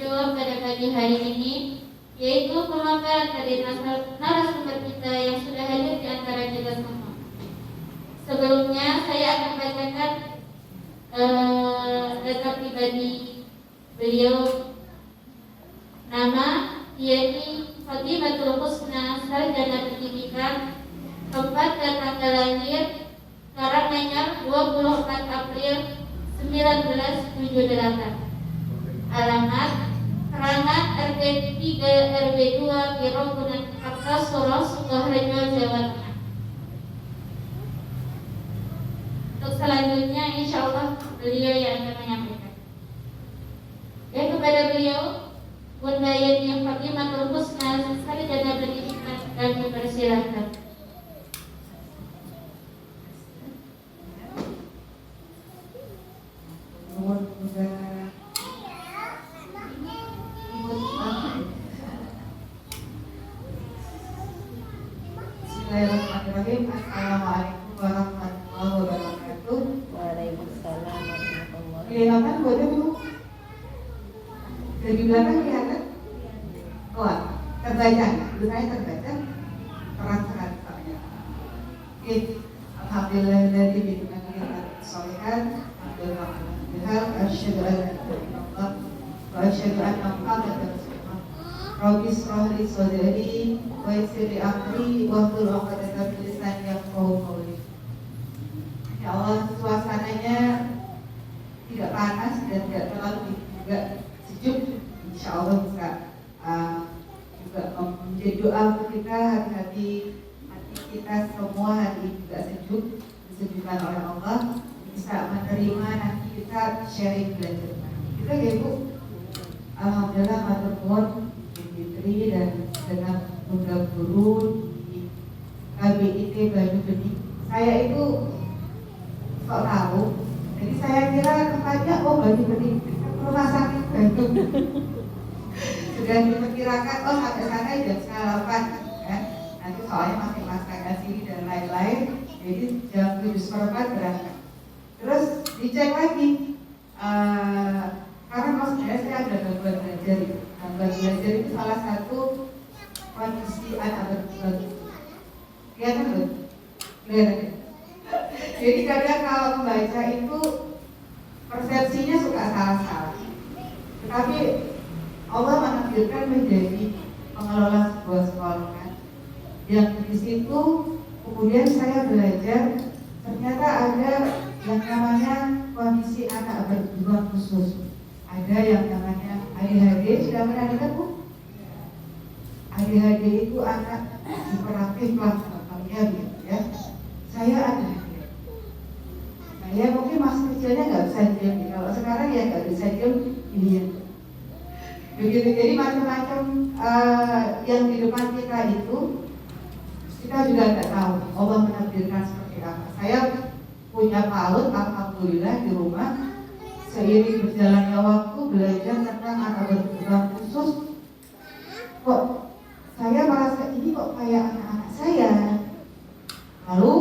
kedua pada pagi hari ini, yaitu pemaparan dari narasumber kita yang sudah hadir di antara kita semua. Sebelumnya saya akan bacakan data pribadi beliau. Nama Yeni Fatimatul Husna, sarjana pendidikan. Tempat dan tanggal lahir Karanganyar 24 April 1978. Alamat Kerangan RT 3 RW 2 Pirogunan Kartasura, Sukoharjo, Jawa Tengah. Untuk selanjutnya insya Allah beliau yang akan menyampaikan. Dan kepada beliau Bunda Yeni Fatimatul Husna, sarjana pendidikan, kami persilahkan. Bismillahirrahmanirrahim. Assalamualaikum warahmatullahi wabarakatuh. Waalaikumsalam warahmatullahi wabarakatuh. Kelihatan boleh Bu? Dari belakang kelihatan? Oh, terbaca. Saya terbaca. Terang sekali soalnya. Oke. Alhamdulillahilladzi bi ni'matihi sholihan. Alhamdulillah. Asyhadu an la ilaha illallah wa asyhadu anna Muhammadar Rasulullah. Rabbi shrah li sadri wa yassir li amri wahlul 'uqdatam min lisani yafqahu qawli. Ya Allah, suasananya tidak panas dan tidak terlalu juga sejuk. Insya Allah bisa juga menjadi doa untuk kita, hati kita semua hati juga sejuk, disejukkan oleh Allah, bisa menerima nanti kita sharing belajar. Kita ya Bu, alhamdulillah matur nuwun Fitri dan dengan bunda guru di KBIT Banyu Bening. Saya itu kok tahu, jadi saya kira tempatnya Banyu Bening, rumah sakit Banyu. Sudah diperkirakan sampai sana jam 8 kan? Nanti soalnya masih masakan sini dan lain-lain, jadi jam 7:15 berangkat. Terus dicek lagi, karena maksudnya saya ada gangguan belajar. Gangguan belajar itu salah satu kondisi anak berkebutuhan. Kelihatan belum? Kelihatan. Jadi kadang kalau membaca itu persepsinya suka salah-salah. Tetapi Allah menakdirkan menjadi pengelola sebuah sekolah yang di situ kemudian saya belajar ternyata ada yang namanya kondisi anak berkebutuhan khusus, ada yang namanya ADHD. Sudah pernah dengar Bu? ADHD itu anak hiperaktif lah namanya gitu ya. Saya ADHD. Saya mungkin masih kecilnya nggak bisa diam. Kalau sekarang ya nggak bisa diam, iya. Begitu, jadi macam-macam yang di depan kita itu kita juga nggak tahu Allah menakdirkan seperti apa. Saya punya PAUD, alhamdulillah di rumah. Seiring berjalannya waktu belajar tentang anak berkebutuhan khusus, kok saya merasa ini kok kayak anak-anak saya. Lalu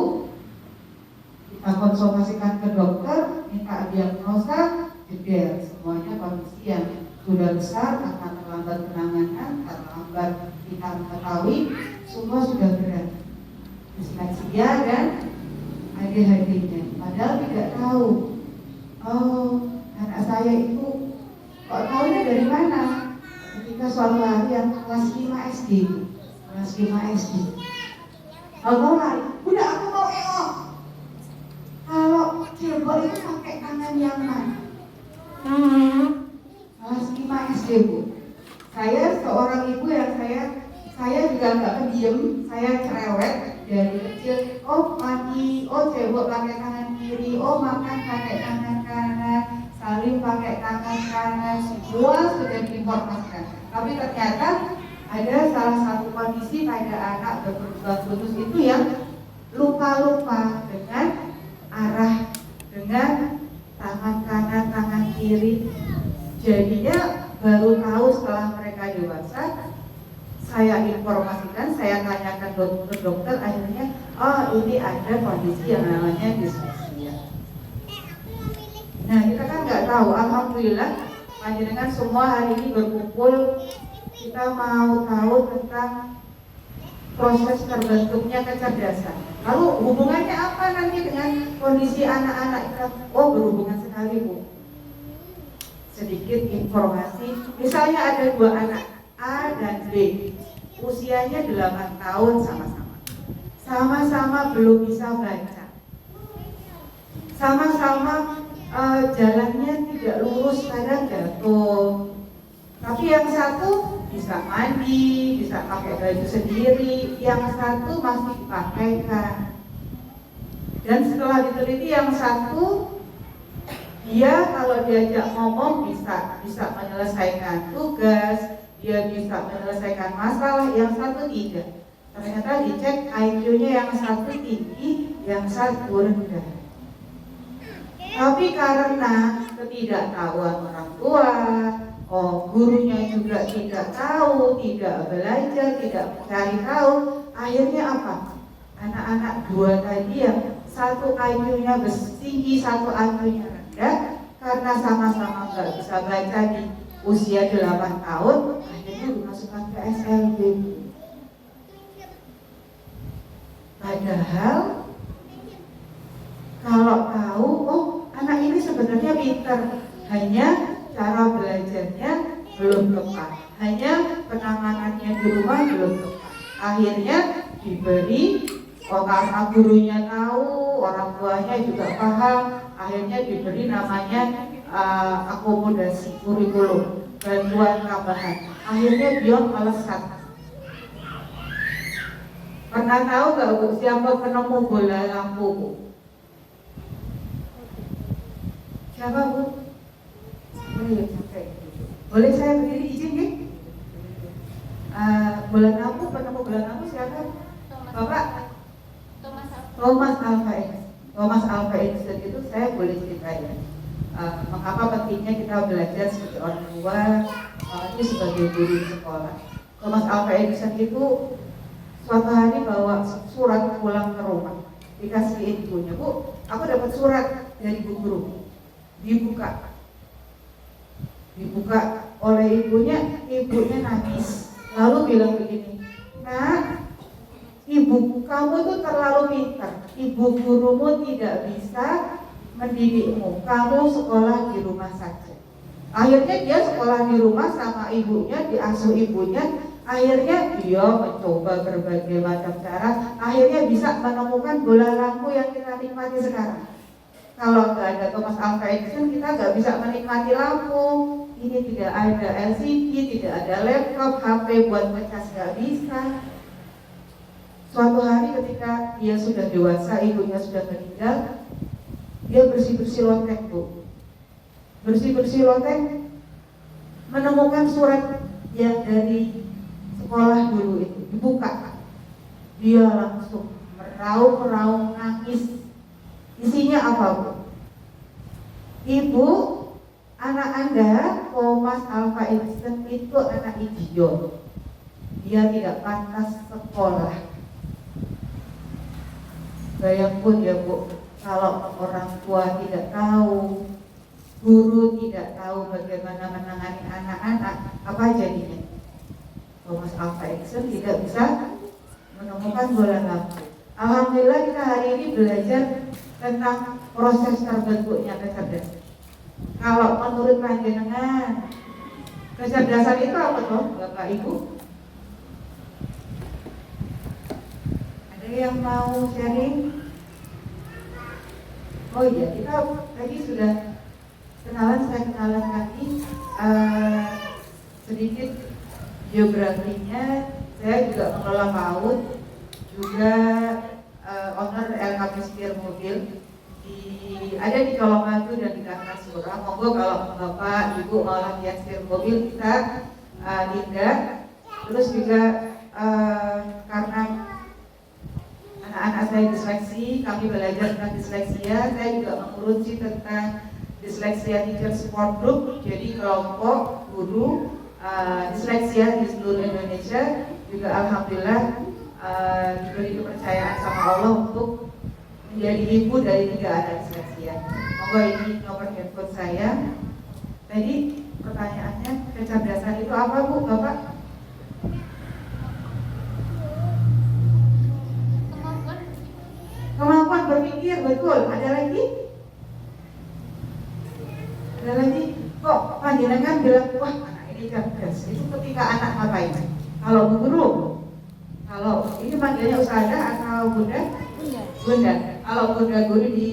kita konsultasikan ke dokter, minta diagnosa, jeder semuanya kondisi yang sudah besar, akan terlambat penanganan, terlambat kita mengetahui, semua sudah berat. Disleksia dan ADHD-nya. Padahal tidak tahu. Oh, anak saya itu kok tahunya dari mana? Ketika suatu hari yang kelas 5 SD, kelas 5 SD. Kalau lari, udah aku mau EO. Kalau cebol itu pakai tangan yang mana? Kelas 5 SD Bu. Saya seorang ibu yang saya juga nggak pendiam, saya cerewet dari kecil. Oh mandi, oh cebok pakai tangan kiri, oh makan pakai tangan kanan, saling pakai tangan kanan, semua sudah diinformasikan. Tapi ternyata ada salah satu kondisi pada anak berkebutuhan khusus itu yang lupa-lupa dengan arah, dengan tangan kanan, tangan kiri. Jadinya baru tahu setelah mereka dewasa, saya informasikan, saya tanyakan ke dokter, akhirnya oh ini ada kondisi yang namanya disleksia. Nah kita kan nggak tahu, alhamdulillah panjenengan semua hari ini berkumpul, kita mau tahu tentang proses terbentuknya kecerdasan. Lalu hubungannya apa nanti dengan kondisi anak-anak kita? Oh, berhubungan sekali, Bu. Sedikit informasi, misalnya ada dua anak, A dan B, usianya 8 tahun sama-sama belum bisa baca, sama-sama jalannya tidak lurus, kadang jatuh. Tapi yang satu bisa mandi, bisa pakai baju sendiri, yang satu masih dipakaikan. Dan setelah diteliti, yang satu dia kalau diajak ngomong bisa menyelesaikan tugas, dia bisa menyelesaikan masalah, yang satu tidak. Ternyata dicek IQ-nya yang satu tinggi, yang satu rendah. Tapi karena ketidaktahuan orang tua, gurunya juga tidak tahu, tidak belajar, tidak mencari tahu, akhirnya apa? Anak-anak dua tadi yang satu IQ-nya tinggi, satu IQ-nya rendah, karena sama-sama nggak bisa baca di usia 8 tahun, akhirnya dimasukkan ke SLB. Padahal kalau tahu, anak ini sebenarnya pintar, hanya cara belajarnya belum tepat, hanya penanganannya di rumah belum tepat. Akhirnya diberi, karena gurunya tahu, orang tuanya juga paham, akhirnya diberi namanya akomodasi kurikulum, bantuan tambahan. Akhirnya dia melesat. Pernah tahu nggak, Bu, siapa penemu bola lampu, Bu? Siapa, Bu? Boleh saya berdiri, izin nih? Bola lampu, penemu bola lampu siapa? Bapak? Thomas Alva Edison. Thomas Alva Edison itu saya boleh ceritain. Mengapa pentingnya kita belajar sebagai orang tua, itu sebagai guru di sekolah. Thomas Alva Edison itu suatu hari bawa surat pulang ke rumah, dikasih ibunya, Bu, aku dapat surat dari bu guru. Dibuka oleh ibunya nangis, lalu bilang begini, Nak, ibu kamu tuh terlalu pintar, ibu gurumu tidak bisa mendidikmu, kamu sekolah di rumah saja. Akhirnya dia sekolah di rumah sama ibunya, diasuh ibunya. Akhirnya dia mencoba berbagai macam cara, akhirnya bisa menemukan bola lampu yang kita nikmati sekarang. Kalau nggak ada Thomas Alva Edison, kita nggak bisa menikmati lampu. Ini tidak ada LCD, tidak ada laptop, HP buat ngecas nggak bisa. Suatu hari ketika dia sudah dewasa, ibunya sudah meninggal, dia bersih-bersih loteng, Bu. Bersih-bersih loteng, menemukan surat yang dari sekolah dulu itu, dibuka. Dia langsung meraung-raung nangis. Isinya apa, Bu? Ibu, anak Anda, Thomas Alva Edison itu anak idiot. Dia tidak pantas sekolah. Bayangkan ya, Bu, kalau orang tua tidak tahu, guru tidak tahu bagaimana menangani anak-anak, apa jadinya? Thomas Alva Edison tidak bisa menemukan bola lampu. Alhamdulillah kita hari ini belajar tentang proses terbentuknya kecerdasan. Kalau menurut panjenengan, kecerdasan itu apa toh, Bapak Ibu? Ada yang mau sharing? Oh iya, kita tadi sudah saya kenalan lagi sedikit geografinya. Saya juga mengelola PAUD, juga owner LKP setir mobil ada di Colomadu dan di Kartasura. Monggo kalau Bapak Ibu mau latihan setir mobil kita tindak. Terus juga karena anak-anak saya disleksi, kami belajar tentang disleksia. Saya juga mengurusi tentang Dyslexia Teacher Support Group, jadi kelompok guru disleksia di seluruh Indonesia. Juga alhamdulillah diberi kepercayaan sama Allah untuk menjadi ibu dari 3 anak disleksia. Monggo ini nomor handphone saya. Tadi pertanyaannya, kecerdasan itu apa Bu, Bapak? Kemampuan berpikir, betul. Ada lagi? Ada lagi? Kok panjenengan bilang, wah anak ini cerdas. Itu ketika anak ngapain? Kalau guru, kalau ini panggilnya Ustazah atau Bunda? Bunda. Kalau Bunda guru di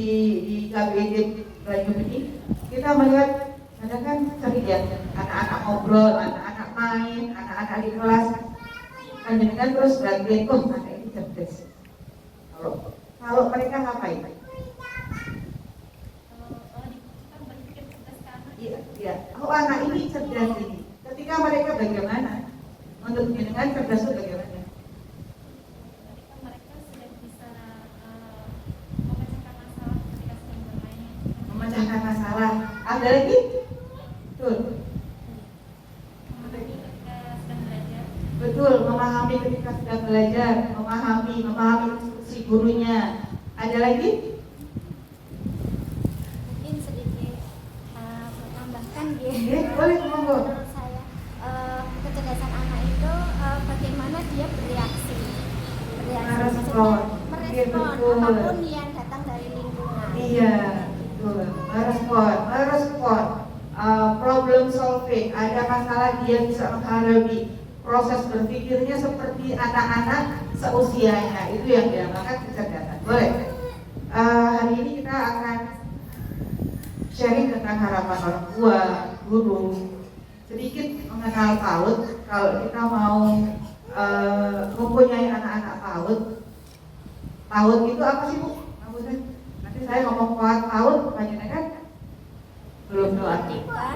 KBD Banyuwangi, kita melihat ada kan sering ya, anak-anak ngobrol, anak-anak main, anak-anak di kelas. Panjenengan terus gantian, oh anak ini cerdas. Kalau mereka ngapain? Iya. Oh anak ini cerdas ini. Ketika mereka bagaimana? Untuk dengan cerdas itu bagaimana? Mereka sudah bisa memecahkan masalah ketika sedang bermain. Memecahkan masalah. Ada lagi? Betul. Memahami ketika sedang belajar. Betul, memahami ketika sedang belajar, memahami instruksi gurunya. Ada lagi? Mungkin sedikit menambahkan gitu. Boleh, monggo. Menurut saya kecerdasan anak itu bagaimana dia bereaksi, Merespon. Iya, merespon betul. apapun yang datang dari lingkungan. Iya, betul. Merespon. Problem solving. Ada masalah dia bisa menghadapi. Proses berpikirnya seperti anak-anak seusianya. Itu yang dinamakan kecerdasan. Boleh. Hari ini kita akan sharing tentang harapan orang tua, guru, sedikit mengenal PAUD. Kalau kita mau mempunyai anak-anak PAUD, PAUD itu apa sih Bu? Nanti saya ngomong PAUD, panjenengan belum doa.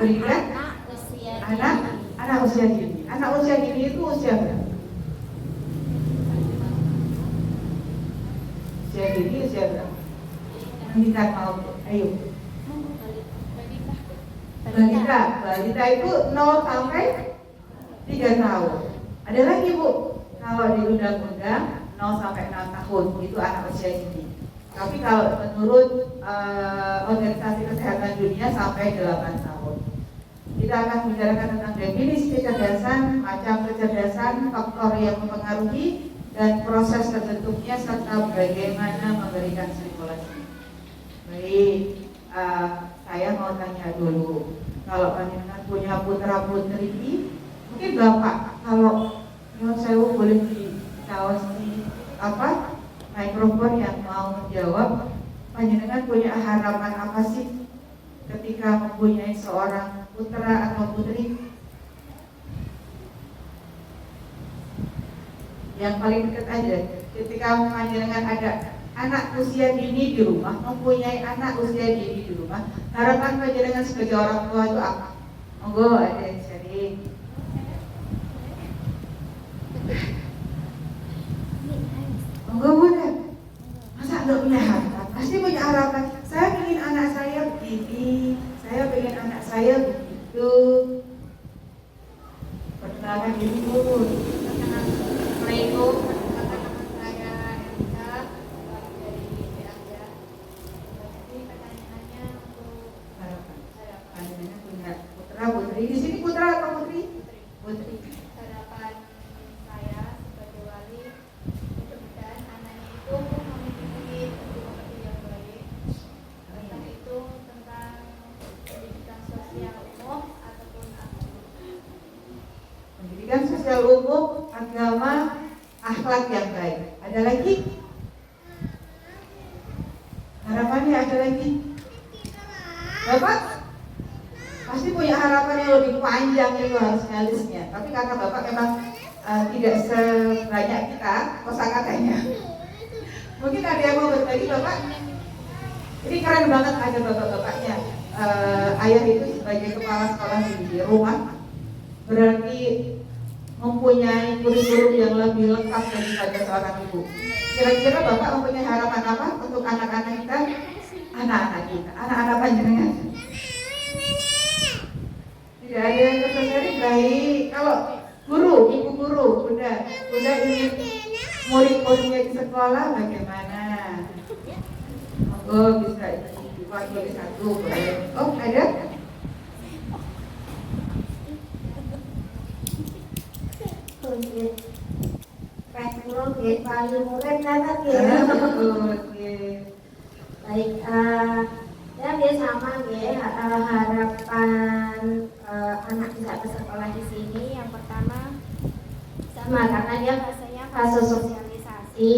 Berikan anak usia dini. Anak usia dini itu usia berapa? Usia dini usia berapa? Balita mau, ayo. Balita itu 0 sampai 3 tahun. Ada lagi Bu, kalau di undang-undang 0 sampai 6 tahun itu anak usia dini. Tapi kalau menurut Organisasi Kesehatan Dunia sampai 8 tahun. Kita akan membicarakan tentang definisi kecerdasan, macam kecerdasan, faktor yang mempengaruhi, dan proses terbentuknya serta bagaimana memberikan stimulasi. Baik, saya mau tanya dulu, kalau panjenengan punya putra putri, mungkin Bapak, kalau nyuwun sewu boleh dikawasi mikrofon yang mau menjawab, panjenengan punya harapan apa sih ketika mempunyai seorang putra atau putri? Yang paling dekat aja, ketika panjenengan ada anak usia dini di rumah, mempunyai anak usia dini di rumah, harapan panjenengan sebagai orang tua itu apa? Monggo ada yang sharing. Monggo Bunda. Masa nggak punya harapan? Pasti punya harapan. Saya ingin anak saya begini, saya ingin anak saya begitu. Perkenalkan diri dulu. Assalamualaikum, nama saya Erika dari Aja. Jadi pertanyaannya untuk Harapan. Panjenengan punya putra putri. Di sini putra atau putri? Putri. harapan saya sebagai wali, mudah-mudahan anaknya itu memiliki budi yang baik, entah itu tentang pendidikan sosial umum ataupun agama. Pendidikan sosial umum, agama, akhlak yang baik. Ada lagi? Harapannya ada lagi? Bapak pasti punya harapan yang lebih panjang itu harusnya listnya. Tapi karena Bapak memang tidak sebanyak kita kosakatanya. Mungkin ada yang mau berbagi Bapak? Ini keren banget ada bapak-bapaknya. Ayah itu sebagai kepala sekolah di rumah berarti mempunyai kurikulum yang lebih lengkap daripada seorang ibu. Kira-kira Bapak mempunyai harapan apa untuk anak-anak kita? Anak-anak panjenengan. Tidak ada yang tertarik baik. Kalau guru, ibu guru, Bunda ingin murid-muridnya di sekolah bagaimana? Oh bisa diwakili satu boleh. Oh ada? nggih. Pek kula nggih paling murid nata nggih. Oke. Baik, ya dia sama nggih harapan anak bisa bersekolah di sini. Yang pertama sama karena dia bahasanya fase sosialisasi.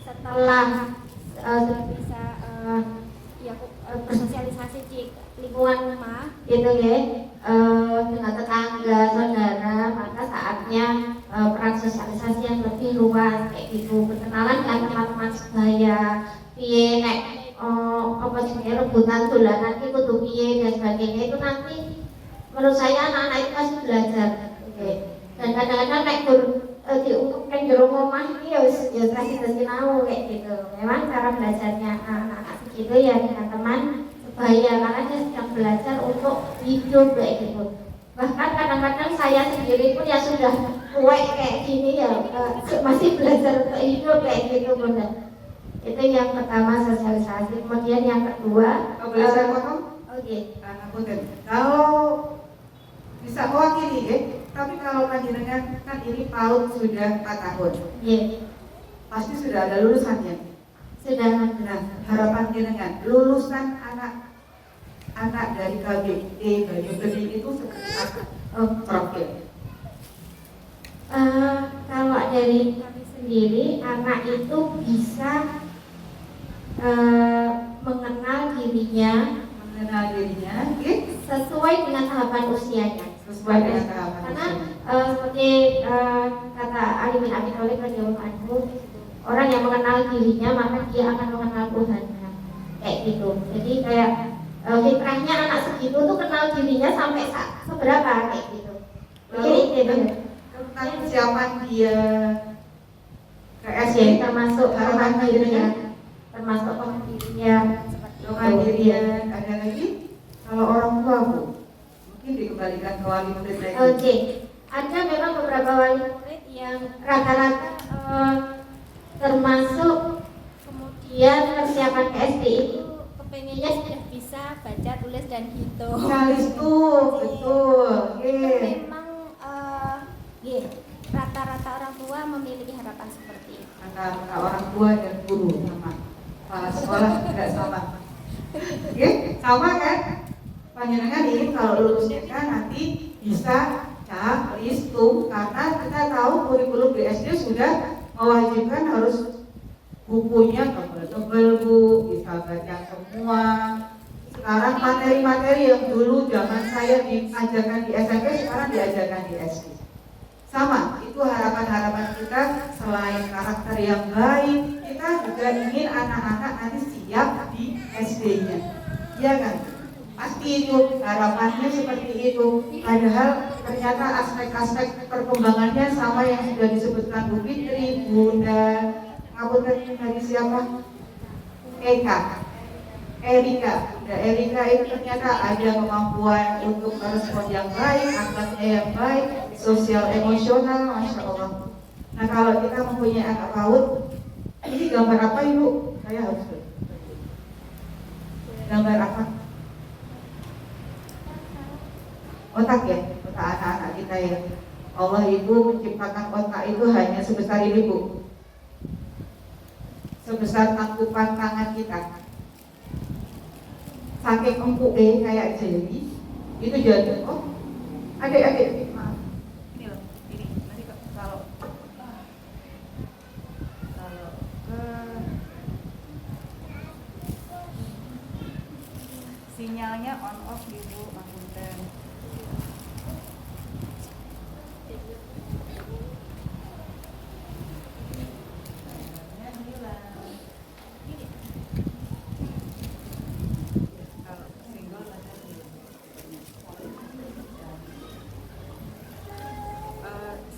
Setelah sudah bisa ya bersosialisasi di lingkungan rumah gitu ya, dengan tetangga, saudara, maka saatnya peran sosialisasi yang lebih luas kayak gitu, berkenalan dengan teman-teman sebaya, piye nek apa jenenge rebutan dolanan iki kudu piye dan sebagainya. Itu nanti menurut saya anak-anak itu pasti belajar, oke. Dan kadang-kadang nek diungkapkan di rumah ini ya kasih sinau kayak gitu. Memang cara belajarnya anak-anak segitu ya dengan teman sebaya, karena dia sedang belajar untuk hidup kayak gitu. Bahkan kadang-kadang saya sendiri pun ya sudah tua kayak gini ya masih belajar untuk hidup kayak gitu Bunda. Itu yang pertama sosialisasi. Kemudian yang kedua, Boleh saya potong? oke. Kalau bisa mewakili ya, tapi kalau panjenengan kan ini PAUD sudah 4 tahun, pasti sudah ada lulusannya. Sudah. Nah, harapan jenengan lulusan anak dari KBD Banyu Bening itu seperti apa? Profil. Kalau dari kami sendiri, anak itu bisa mengenal dirinya sesuai dengan tahapan usianya. Karena seperti kata Ali bin Abi Thalib radhiyallahu anhu, orang yang mengenal dirinya maka dia akan mengenal Tuhannya, kayak gitu. Jadi kayak fitrahnya anak segitu tuh kenal dirinya sampai seberapa kayak gitu. Jadi tentang persiapan dia ke SD termasuk harapan dirinya, termasuk pendirian seperti kemandirian. Ada lagi kalau orang tua Bu, mungkin dikembalikan ke wali murid lagi. Oke, ada memang beberapa wali murid yang rata-rata termasuk kemudian persiapan ke SD itu kepengennya sudah bisa baca, tulis dan hitung. Salis tuh, betul. Itu memang rata-rata orang tua memiliki harapan seperti itu. Antara orang tua dan guru sama, kepala sekolah tidak sama. Oke, sama kan? Panjenengan ingin kalau lulus TK nanti bisa hitung, karena kita tahu kurikulum di SD sudah mewajibkan harus bukunya tebel-tebel Bu, bisa baca semua. Sekarang materi-materi yang dulu zaman saya diajarkan di SMP sekarang diajarkan di SD. Sama, itu harapan-harapan kita. Selain karakter yang baik, kita juga ingin anak-anak nanti siap di SD-nya. Iya kan? Pasti itu harapannya seperti itu. Padahal ternyata aspek-aspek perkembangannya sama yang sudah disebutkan Bu Fitri, Bunda ngapunten dari siapa? Erika. Bunda Erika itu ternyata ada kemampuan untuk merespon yang baik, akhlaknya yang baik, sosial emosional, Masya Allah. Nah kalau kita mempunyai anak PAUD, ini gambar apa Ibu? Saya harus gambar apa? Otak ya, otak anak-anak kita ya. Allah Ibu menciptakan otak itu hanya sebesar ini Bu, sebesar tangkupan tangan kita. Saking empuk kayak jelly itu jadi. Oh, adik-adik, maaf. Ini loh, ini nanti kalau ke sinyalnya on off Ibu, maksudnya.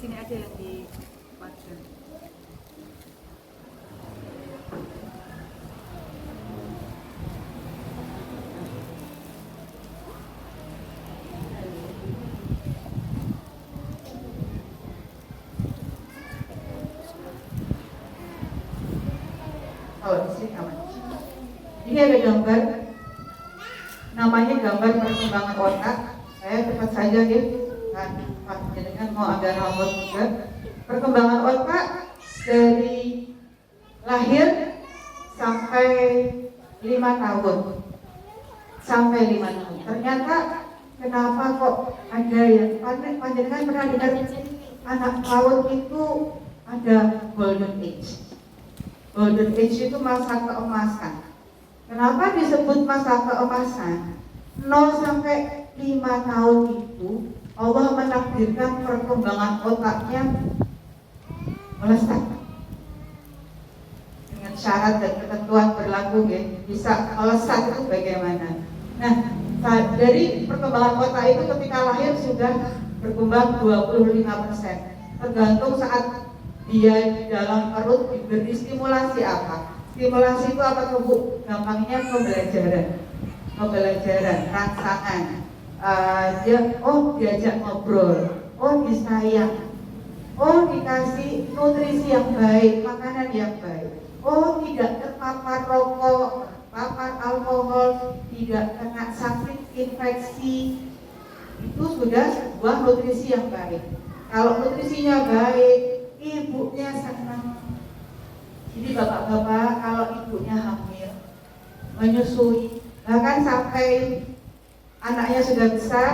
Sini aja yang di wajah. Oh, di sini aman. Ini ada gambar, namanya gambar perkembangan otak. Saya cepat saja gitu. Kan, Pak, dengan mau ada nomor juga. Perkembangan otak dari lahir sampai 5 tahun. Ternyata kenapa kok ada yang panjenengan pernah dengar anak PAUD itu ada golden age. Golden age itu masa keemasan. Kenapa disebut masa keemasan? 0 sampai 5 tahun itu Allah menakdirkan perkembangan otaknya melesat dengan syarat dan ketentuan berlaku ya. Bisa melesat itu bagaimana? Nah, dari perkembangan otak itu ketika lahir sudah berkembang 25%. Tergantung saat dia di dalam perut diberi stimulasi apa. Stimulasi itu apa tuh Bu? Gampangnya pembelajaran, rangsangan. Diajak ngobrol, disayang, dikasih nutrisi yang baik, makanan yang baik, tidak terpapar rokok, terpapar alkohol, tidak kena sakit infeksi. Itu sudah sebuah nutrisi yang baik. Kalau nutrisinya baik, ibunya senang. Jadi bapak-bapak kalau ibunya hamil, menyusui, bahkan sampai anaknya sudah besar,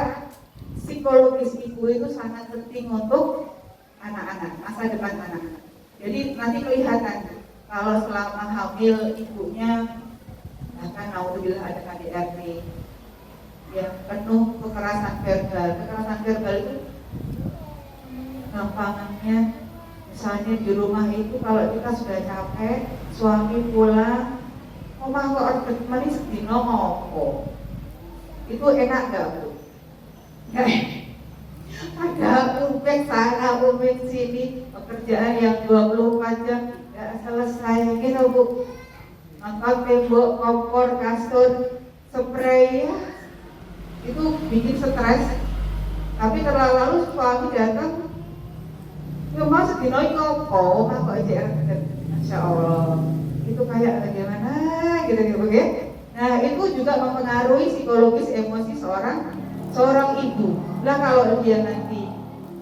psikologis ibu itu sangat penting untuk anak-anak, masa depan anak-anak. Jadi nanti kelihatan kalau selama hamil ibunya, bahkan naudzubillah ada KDRT, ya penuh kekerasan verbal. Kekerasan verbal itu gampangannya, misalnya di rumah itu kalau kita sudah capek, suami pulang, omah kok order manis dino ngopo. Itu enak gak Bu? Ada umek sana, umek sini, pekerjaan yang 24 jam gak selesai gitu Bu. Angkat tembok, kompor, kasur, spray ya, itu bikin stres. Tapi terlalu suami datang, ya mas sedino ngopo, kok aja Masya Allah. Itu kayak bagaimana gitu ya. Nah itu juga mempengaruhi psikologis emosi seorang ibu. Nah kalau dia nanti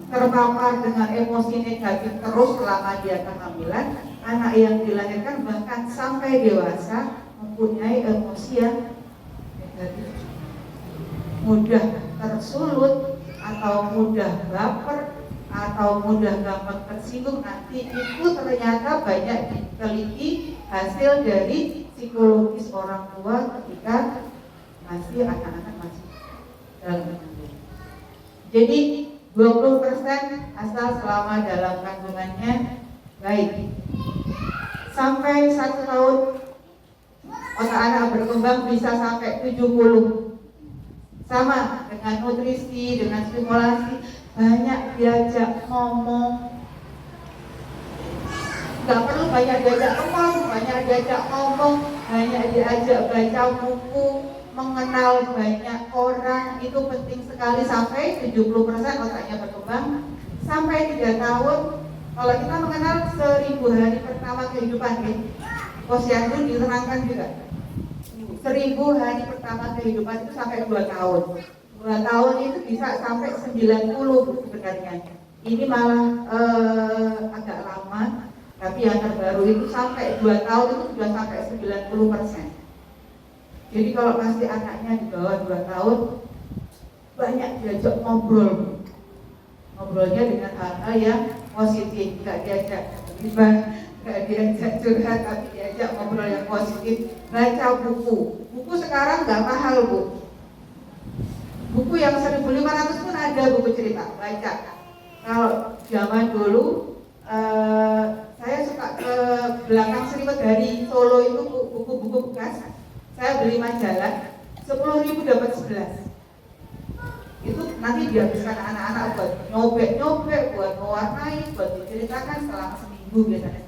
terpapar dengan emosi negatif terus selama dia kehamilan, anak yang dilahirkan bahkan sampai dewasa mempunyai emosi yang negatif, mudah tersulut atau mudah baper atau mudah gampang tersinggung. Nanti itu ternyata banyak diteliti hasil dari psikologis orang tua ketika masih anak-anak masih dalam kandungan. Jadi 20% asal selama dalam kandungannya baik. Sampai 1 tahun otak anak berkembang bisa sampai 70. Sama dengan nutrisi, dengan stimulasi, banyak diajak ngomong. Gak perlu banyak diajak ngomong, banyak diajak ngomong, banyak diajak baca buku, mengenal banyak orang. Itu penting sekali. Sampai 70% otaknya berkembang. Sampai 3 tahun, kalau kita mengenal 1000 hari pertama kehidupan, Posyandu diterangkan juga 1000 hari pertama kehidupan itu sampai 2 tahun. 2 tahun itu bisa sampai 90 sebenarnya. Ini malah agak lama. Tapi yang terbaru itu sampai 2 tahun itu sudah sampai 90%. Jadi kalau masih anaknya di bawah 2 tahun, banyak diajak ngobrol. Ngobrolnya dengan hal-hal yang positif, tidak diajak gibah, tidak diajak curhat, tapi diajak ngobrol yang positif. Baca buku. Buku sekarang nggak mahal Bu. Buku yang 1.500 pun ada buku cerita. Baca. Kalau zaman dulu saya suka ke belakang Seriwet dari Solo itu buku-buku bekas. Saya beli majalah 10.000 dapat 11. Itu nanti dihabiskan anak-anak buat nyobek-nyobek, buat mewarnai, buat diceritakan selama seminggu biasanya.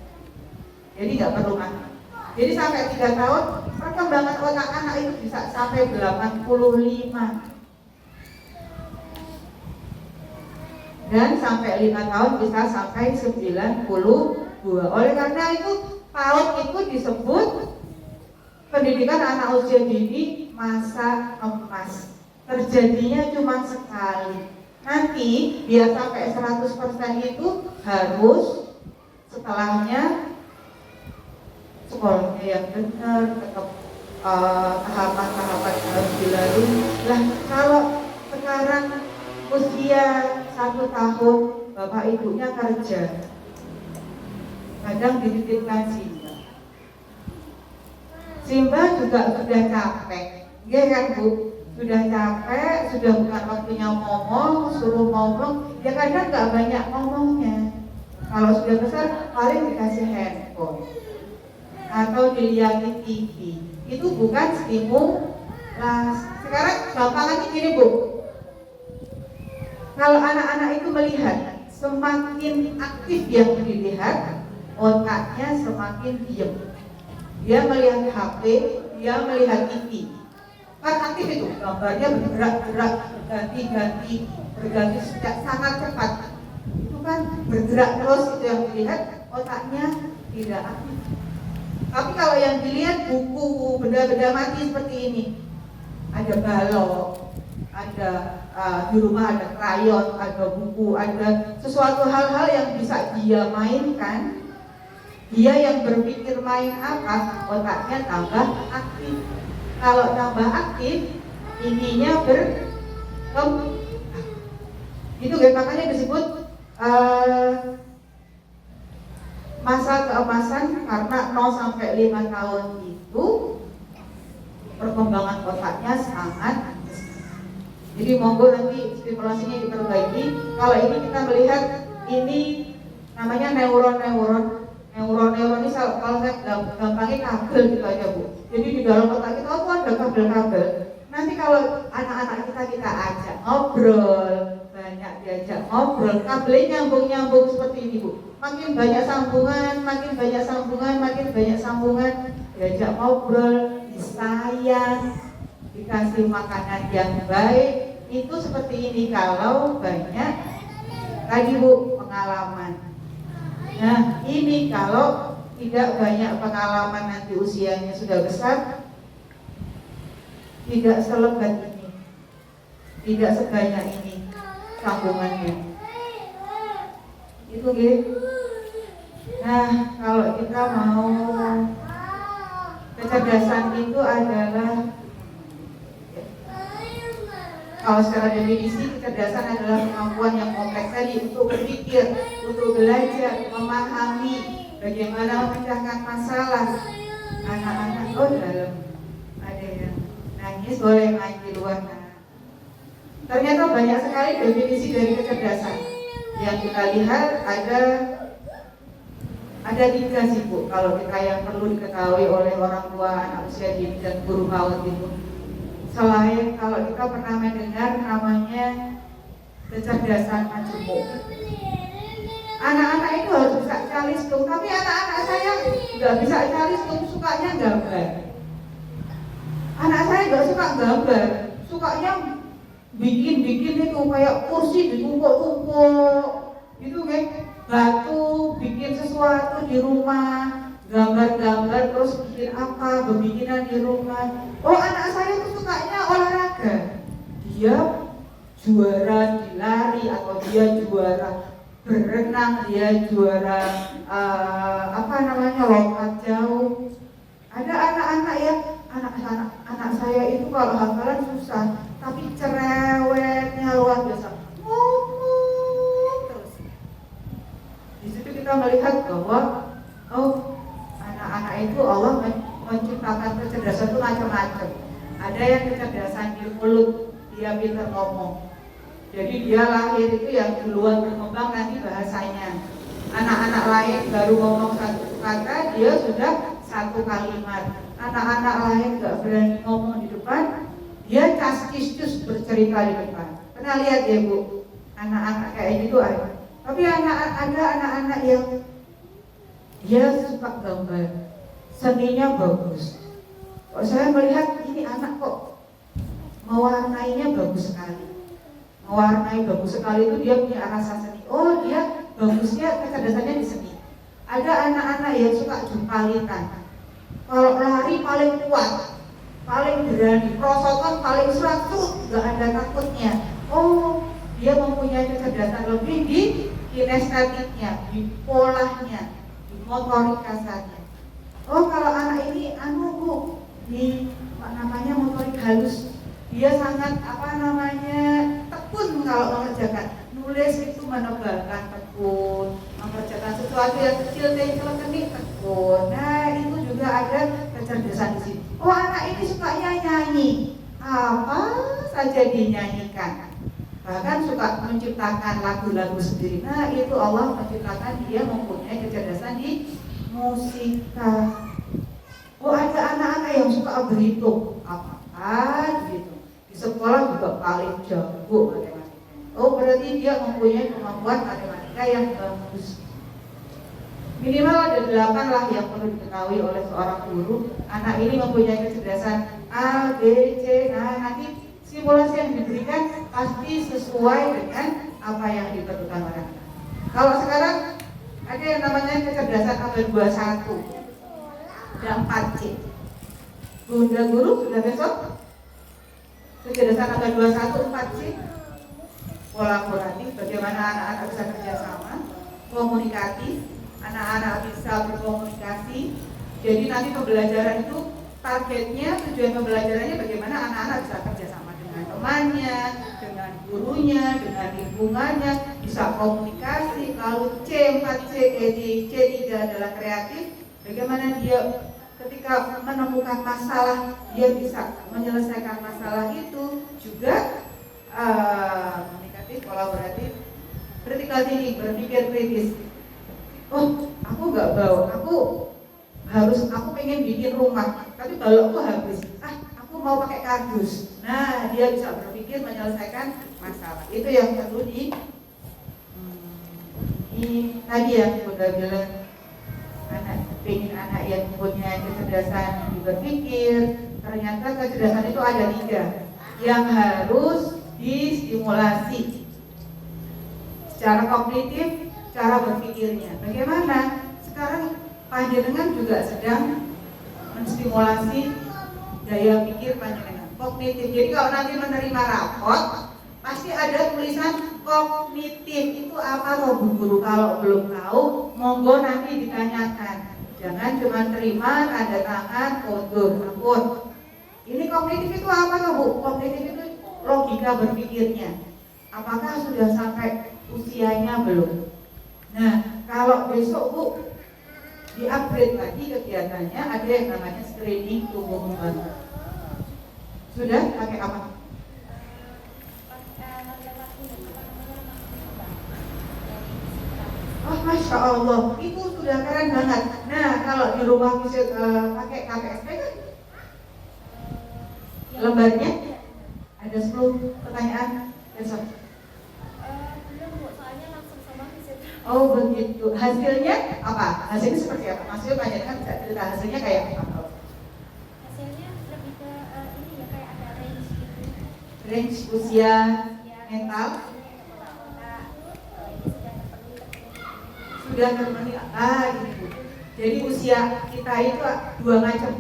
Jadi nggak perlu mahal. Jadi sampai 3 tahun perkembangan otak anak itu bisa sampai 85. Dan sampai 5 tahun bisa sampai 92. Oleh karena itu PAUD itu disebut pendidikan anak usia dini masa emas. Terjadinya cuma sekali. Nanti biar sampai 100% itu harus setelahnya sekolahnya yang benar, tetap tahapan-tahapan harus dilalui. Lah kalau sekarang usia 1 tahun bapak ibunya kerja, kadang dititipkan Simba juga sudah capek, ya kan Bu? Sudah capek, sudah bukan waktunya ngomong, suruh ngomong, ya kadang nggak banyak ngomongnya. Kalau sudah besar paling dikasih handphone atau dilihatin TV. Itu bukan stimulasi. Sekarang gampangannya gini Bu, kalau anak-anak itu melihat semakin aktif yang dilihat, otaknya semakin diam. Dia melihat HP, dia melihat TV. Kan aktif itu, gambarnya bergerak-gerak, berganti sangat cepat. Itu kan bergerak terus, itu yang dilihat, otaknya tidak aktif. Tapi kalau yang dilihat buku, benda-benda mati seperti ini, ada balok, ada di rumah ada krayon, ada buku, ada sesuatu hal-hal yang bisa dia mainkan. Dia yang berpikir main apa, otaknya tambah aktif. Kalau tambah aktif, ininya berkembang. Itu makanya disebut masa keemasan, karena 0 sampai 5 tahun itu perkembangan otaknya sangat besar. Jadi monggo nanti stimulasinya diperbaiki. Kalau ini kita melihat ini namanya neuron ini kalau saya gampangnya kabel gitu aja Bu. Jadi di dalam otak kita itu ada kabel-kabel. Nanti kalau anak-anak kita ajak ngobrol, banyak diajak ngobrol, kabelnya nyambung seperti ini Bu. Makin banyak sambungan, diajak ngobrol, disayang, dikasih makanan yang baik. Itu seperti ini kalau banyak tadi Bu pengalaman. Nah ini kalau tidak banyak pengalaman, nanti usianya sudah besar, tidak selebat ini, tidak sebanyak ini sambungannya. Itu gitu. Nah kalau kita mau, kecerdasan itu adalah, kalau secara definisi kecerdasan adalah kemampuan yang kompleks tadi untuk berpikir, untuk belajar, memahami bagaimana memecahkan masalah. Anak-anak dalam ada yang nangis, boleh main di luar. Ternyata banyak sekali definisi dari kecerdasan. Yang kita lihat ada 3 sih Bu, kalau kita yang perlu diketahui oleh orang tua anak usia dini dan guru PAUD itu. Selain kalau kita pernah mendengar namanya kecerdasan majemuk. Anak-anak itu harus bisa calistung, tapi anak-anak saya nggak bisa calistung, sukanya gambar. Anak saya nggak suka gambar, sukanya bikin itu kayak kursi ditumpuk-tumpuk, itu kan batu, bikin sesuatu di rumah, gambar-gambar, terus bikin apa, berbikinan di rumah. Oh anak saya itu sukanya olahraga, dia juara di lari, atau dia juara berenang, dia juara lompat jauh. Ada anak-anak yang anak saya itu kalau hafalan susah, tapi cerewetnya luar biasa, ngomong terus. Di situ kita melihat bahwa anak-anak itu Allah menciptakan kecerdasan itu macam-macam. Ada yang kecerdasan di mulut, dia pintar ngomong. Jadi dia lahir itu yang duluan berkembang nanti bahasanya. Anak-anak lain baru ngomong 1 kata, dia sudah 1 kalimat. Anak-anak lain gak berani ngomong di depan, dia castis bercerita di depan. Pernah lihat ya Bu, anak-anak kayak gitu ada. Tapi ada anak-anak yang dia suka gambar, seninya bagus. Kok saya melihat ini anak kok mewarnainya bagus sekali. Mewarnai bagus sekali itu dia punya rasa seni. Oh dia bagusnya kecerdasannya di seni. Ada anak-anak yang suka jumpalitan. Kalau lari paling kuat, paling berani, prosotan paling 100, gak ada takutnya. Oh dia mempunyai kecerdasan lebih di kinestetiknya, di polanya, di motorik kasarnya. Oh, kalau anak ini Bu, di namanya motorik halus, dia sangat tekun kalau mengerjakan. Nulis itu menebalkan tekun, mengerjakan sesuatu yang kecil teknik tekun. Nah, itu juga ada kecerdasan di sini. Oh, anak ini sukanya nyanyi, apa saja dinyanyikan. Bahkan suka menciptakan lagu-lagu sendiri. Nah, itu Allah menciptakan dia mempunyai kecerdasan di musika. Oh, ada anak-anak yang suka berhitung, apa gitu. Di sekolah juga paling jago matematika. Oh, berarti dia mempunyai kemampuan matematika yang bagus. Minimal ada 8 lah yang perlu diketahui oleh seorang guru. Anak ini mempunyai kecerdasan A, B, C. Nah, nanti simulasi yang diberikan pasti sesuai dengan apa yang diperlukan oleh anak. Kalau sekarang ada yang namanya kecerdasan abad 21, ada 4C. Bunda guru sudah besok kecerdasan abad 21 4C, kolaboratif, bagaimana anak-anak bisa kerjasama, komunikatif, anak-anak bisa berkomunikasi. Jadi nanti pembelajaran itu targetnya, tujuan pembelajarannya bagaimana anak-anak bisa kerjasama dengan temannya, dengan gurunya, dengan lingkungannya, bisa komunikasi. Lalu C4C, C3 adalah kreatif, bagaimana dia ketika menemukan masalah dia bisa menyelesaikan masalah itu. Juga komunikatif, kolaboratif, critical thinking, berpikir kritis. Oh, aku nggak bawa, aku pengen bikin rumah, tapi balokku habis. Aku mau pakai kardus. Nah, dia bisa berpikir menyelesaikan masalah. Itu yang perlu tadi yang Bunda bilang, pengen anak yang punya kecerdasan berpikir. Ternyata kecerdasan itu ada 3 yang harus distimulasi secara kognitif, cara berpikirnya. Bagaimana? Sekarang panjenengan juga sedang menstimulasi daya pikir panjenengan, kognitif. Jadi kalau nanti menerima rapot, pasti ada tulisan kognitif. Itu apa loh Bu Guru? Kalau belum tahu, monggo nanti ditanyakan. Jangan cuma terima tanda tangan, foto, ampun. Ini kognitif itu apa loh Bu? Kognitif itu logika berpikirnya. Apakah sudah sampai usianya belum? Nah, kalau besok Bu di-upgrade lagi kegiatannya, ada yang namanya screening tumbuh kembang. Sudah pakai apa? Oh, Masya Allah, itu sudah keren banget. Nah, kalau di rumah bisa pakai KPSP kan? Lembarnya ada 10 pertanyaan besok. Belum Bu, soalnya langsung sama fisik. Oh begitu. Hasilnya apa? Hasilnya seperti apa? Maksudnya banyak kan bisa cerita hasilnya kayak apa? Hasilnya lebih ke ini ya, kayak ada range gitu. Range usia mental sudah terpenuhi. Ini Bu. Jadi usia kita itu 2 macam.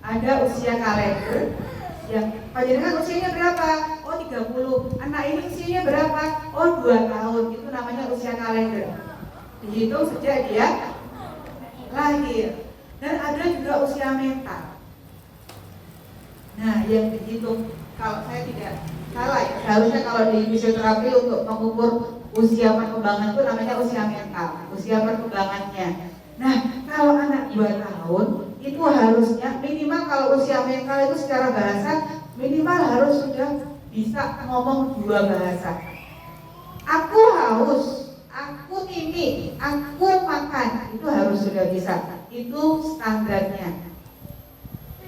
Ada usia kalender yang panjenengan usianya berapa? Oh 30. Anak ini usianya berapa? Oh 2 tahun. Itu namanya usia kalender. Dihitung sejak dia lahir. Dan ada juga usia mental. Nah, yang dihitung, kalau saya tidak salah ya, seharusnya kalau di fisioterapi untuk mengukur usia perkembangan itu namanya usia mental, usia perkembangannya. Nah, kalau anak 2 tahun itu harusnya minimal, kalau usia mental itu secara bahasa minimal harus sudah bisa ngomong 2 bahasa. Aku haus, aku ini, aku makan, itu harus sudah bisa. Itu standarnya.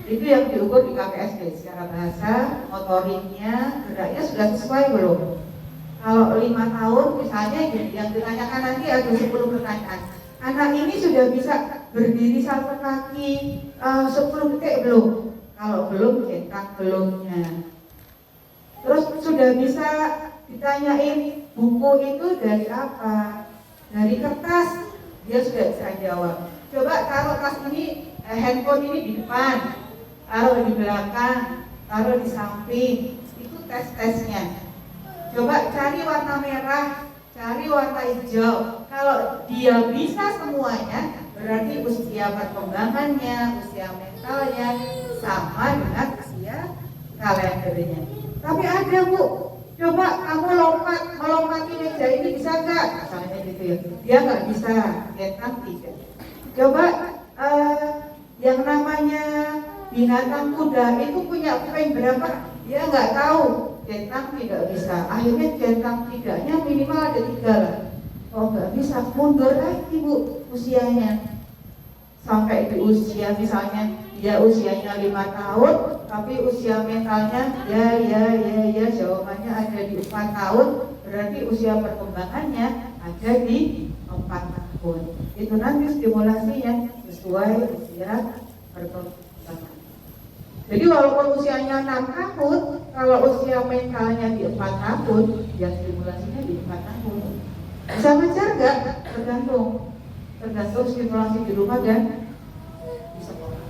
Itu yang diukur di KPSD secara bahasa, motoriknya, geraknya sudah sesuai belum? Kalau 5 tahun misalnya yang ditanyakan nanti ada 10 pertanyaan. Anak ini sudah bisa berdiri 1 kaki 10 detik belum? Kalau belum, cetak belumnya. Terus sudah bisa ditanyain buku itu dari apa? Dari kertas, dia sudah bisa jawab. Coba taruh tas ini, handphone ini di depan, taruh di belakang, taruh di samping. Itu tes-tesnya. Coba cari warna merah, cari warna hijau. Kalau dia bisa semuanya, berarti usia perkembangannya, usia mentalnya sama dengan usia kalendernya. Tapi ada Bu, coba kamu melompati meja ini bisa nggak? Misalnya gitu ya. Dia nggak bisa, Vietnam tidak. Coba yang namanya binatang kuda itu punya poin berapa? Dia nggak tahu. Centang tidak bisa. Akhirnya centang tidaknya minimal ada 3 lah. Oh nggak bisa, mundur lagi Bu usianya. Sampai di usia misalnya dia usianya 5 tahun, tapi usia mentalnya ya jawabannya ada di 4 tahun, berarti usia perkembangannya ada di 4 tahun. Itu nanti stimulasinya sesuai usia perkembangan. Jadi walaupun usianya 6 tahun, kalau usia mentalnya di 4 tahun, ya stimulasinya di 4 tahun. Bisa mencar nggak? Tergantung stimulasi di rumah dan di sekolah.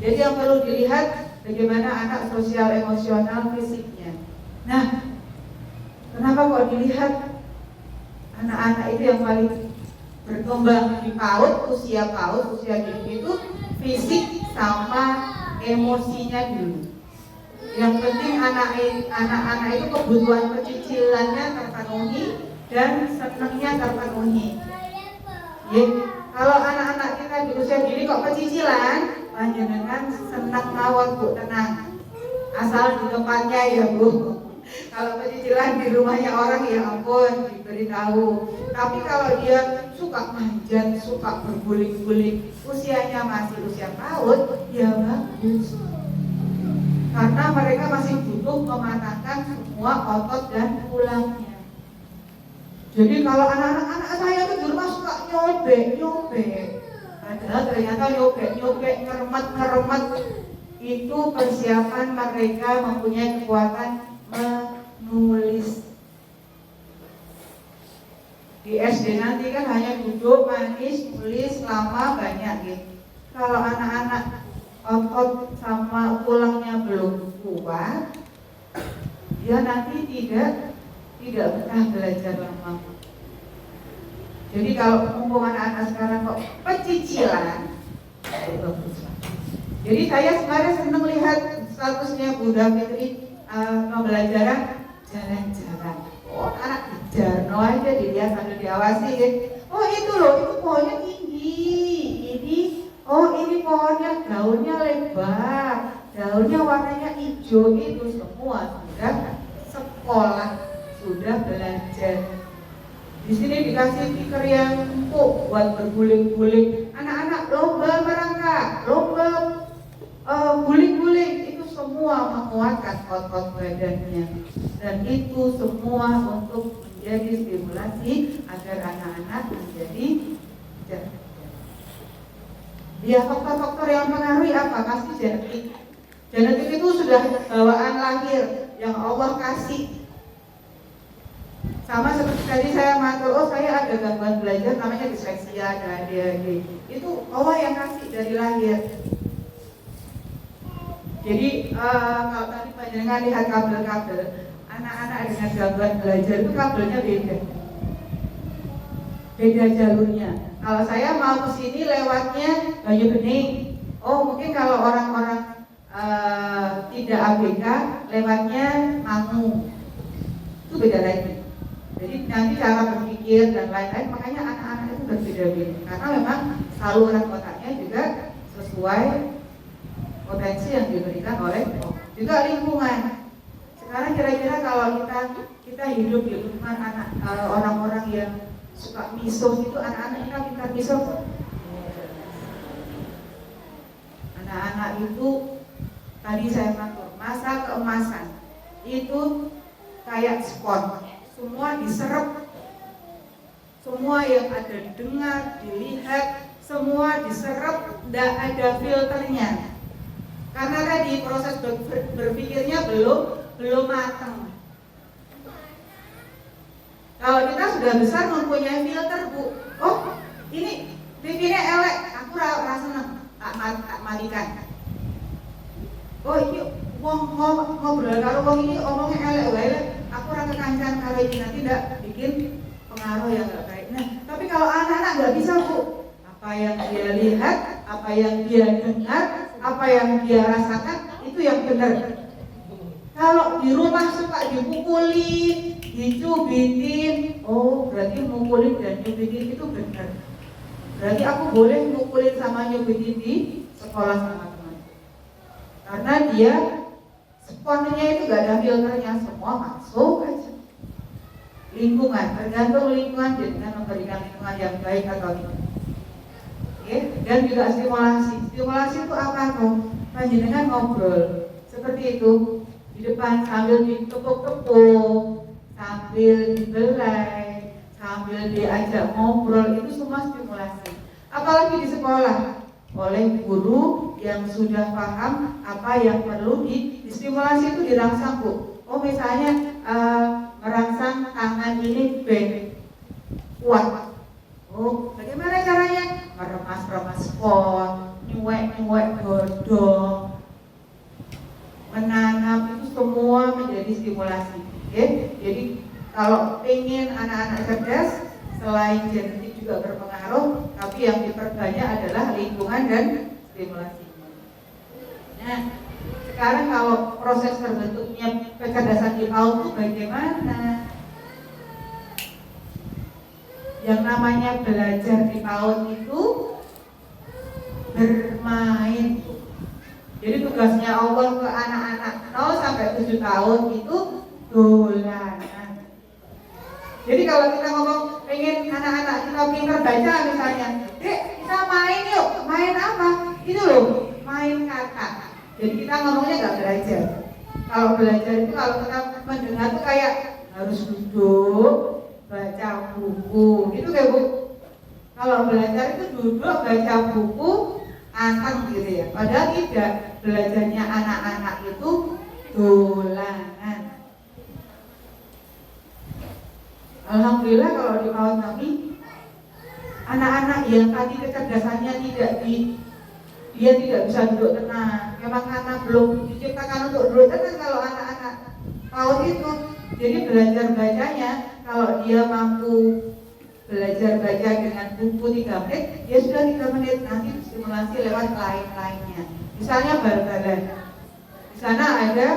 Jadi yang perlu dilihat bagaimana anak sosial, emosional, fisiknya. Nah, kenapa kok dilihat anak-anak itu yang paling berkembang di PAUD, usia dini itu fisik sama emosinya dulu. Yang penting anak-anak itu kebutuhan pecicilannya terpenuhi dan senangnya terpenuhi. Ya, kalau anak-anak kita di usia dini kok pecicilan, panjenengan senang mawon Bu, tenang. Asal di tempatnya ya Bu. Kalau pecicilan di rumahnya orang ya ampun diberitahu. Tapi kalau dia suka manjat, suka berguling-guling, usianya masih usia PAUD, ya bagus. Karena mereka masih butuh mematangkan semua otot dan tulangnya. Jadi kalau anak-anak saya tuh di rumah suka nyobek, padahal ternyata nyobek, ngeremat, itu persiapan mereka mempunyai kekuatan menulis. Di SD nanti kan hanya duduk, manis, tulis, lama, banyak gitu. Kalau anak-anak otot sama tulangnya belum kuat, dia nanti tidak betah belajar lama. Jadi kalau mumpung anak-anak sekarang kok pecicilan, itu bagus. Jadi saya kemarin senang lihat statusnya Bunda Fitri pembelajaran jalan-jalan. Oh anak Jarno aja dilihat sambil diawasi ya. Oh itu loh, itu pohonnya tinggi. Ini pohonnya daunnya lebar, daunnya warnanya hijau. Itu semua sudah sekolah, sudah belajar. Di sini dikasih tikar yang empuk buat berguling-guling. Anak-anak lomba merangkak, lomba guling-guling, itu semua menguatkan otot badannya. Dan itu semua untuk menjadi stimulasi agar anak-anak menjadi cerdas. Ya, faktor-faktor yang mengaruhi apa? Pasti genetik. Genetik itu sudah bawaan lahir yang Allah kasih. Sama seperti tadi saya matur, saya ada gangguan belajar namanya disleksia dan ADHD. Itu Allah yang kasih dari lahir. Jadi kalau tadi panjenengan lihat kabel-kabel, anak-anak dengan gangguan belajar itu kabelnya beda jalurnya. Kalau saya mau ke sini lewatnya Banyu Bening. Oh mungkin kalau orang-orang tidak ABK lewatnya Mangu. Itu beda lagi. Jadi nanti cara berpikir dan lain-lain, makanya anak-anak itu berbeda-beda. Karena memang saluran otaknya juga sesuai potensi yang diberikan oleh juga lingkungan. Sekarang kira-kira kalau kita hidup di lingkungan orang-orang yang suka miso itu, anak-anak kita pintar miso. Anak-anak itu tadi saya matur, masa keemasan itu kayak sport, semua diserap, semua yang ada didengar, dilihat, semua diserap, tidak ada filternya. Karena tadi proses berpikirnya belum matang. Kalau kita sudah besar mempunyai filter, Bu. Oh, ini TV-nya elek, aku rasa seneng, tak matikan. Oh, ini ngobrol karo wong ini omongnya elek wae, aku kekancan kalau ini nanti tidak bikin pengaruh yang nggak baik. Nah, tapi kalau anak-anak nggak bisa Bu, apa yang dia lihat, apa yang dia dengar, apa yang dia rasakan itu yang benar. Kalau di rumah suka dipukulin, dicubitin, oh berarti mukulin dan nyubitin itu benar. Berarti aku boleh mukulin sama nyubitin di sekolah sama teman. Karena dia sponnya itu gak ada filternya, semua masuk aja. Lingkungan, tergantung lingkungan dengan memberikan lingkungan yang baik atau tidak. Oke, dan juga stimulasi. Stimulasi itu apa tuh? Panjenengan ngobrol seperti itu di depan sambil ditepuk-tepuk, sambil dibelai, sambil diajak ngobrol, itu semua stimulasi. Apalagi di sekolah oleh guru yang sudah paham apa yang perlu distimulasi itu dirangsang Bu. Oh misalnya merangsang tangan ini bend kuat. Oh bagaimana caranya? Meremas-remas pon, nyuek-nyuek godong, menanam, itu semua menjadi stimulasi. Oke? Jadi kalau ingin anak-anak cerdas, selain genetik juga berpengaruh, tapi yang diperbanyak adalah lingkungan dan stimulasi. Nah, sekarang kalau proses terbentuknya kecerdasan di PAUD itu bagaimana? Yang namanya belajar di PAUD itu bermain. Jadi tugasnya Allah ke anak-anak 0 sampai 7 tahun itu dolanan. Jadi kalau kita ngomong pengen anak-anak kita pintar baca misalnya, kita main yuk, main apa? Itu loh, main kata. Jadi kita ngomongnya nggak belajar. Kalau belajar itu kalau kita mendengar tuh kayak harus duduk, baca buku, gitu kayak Bu. Kalau belajar itu duduk, baca buku, anteng gitu ya. Padahal tidak, belajarnya anak-anak itu dolanan. Alhamdulillah kalau di PAUD kami anak-anak yang tadi kecerdasannya dia tidak bisa duduk tenang. Memang karena belum diciptakan untuk duduk tenang kalau anak-anak PAUD itu. Jadi belajar bacanya kalau dia mampu belajar baca dengan buku 3 menit, dia sudah 3 menit, nanti stimulasi lewat lain-lainnya. Misalnya bal-balan. Di sana ada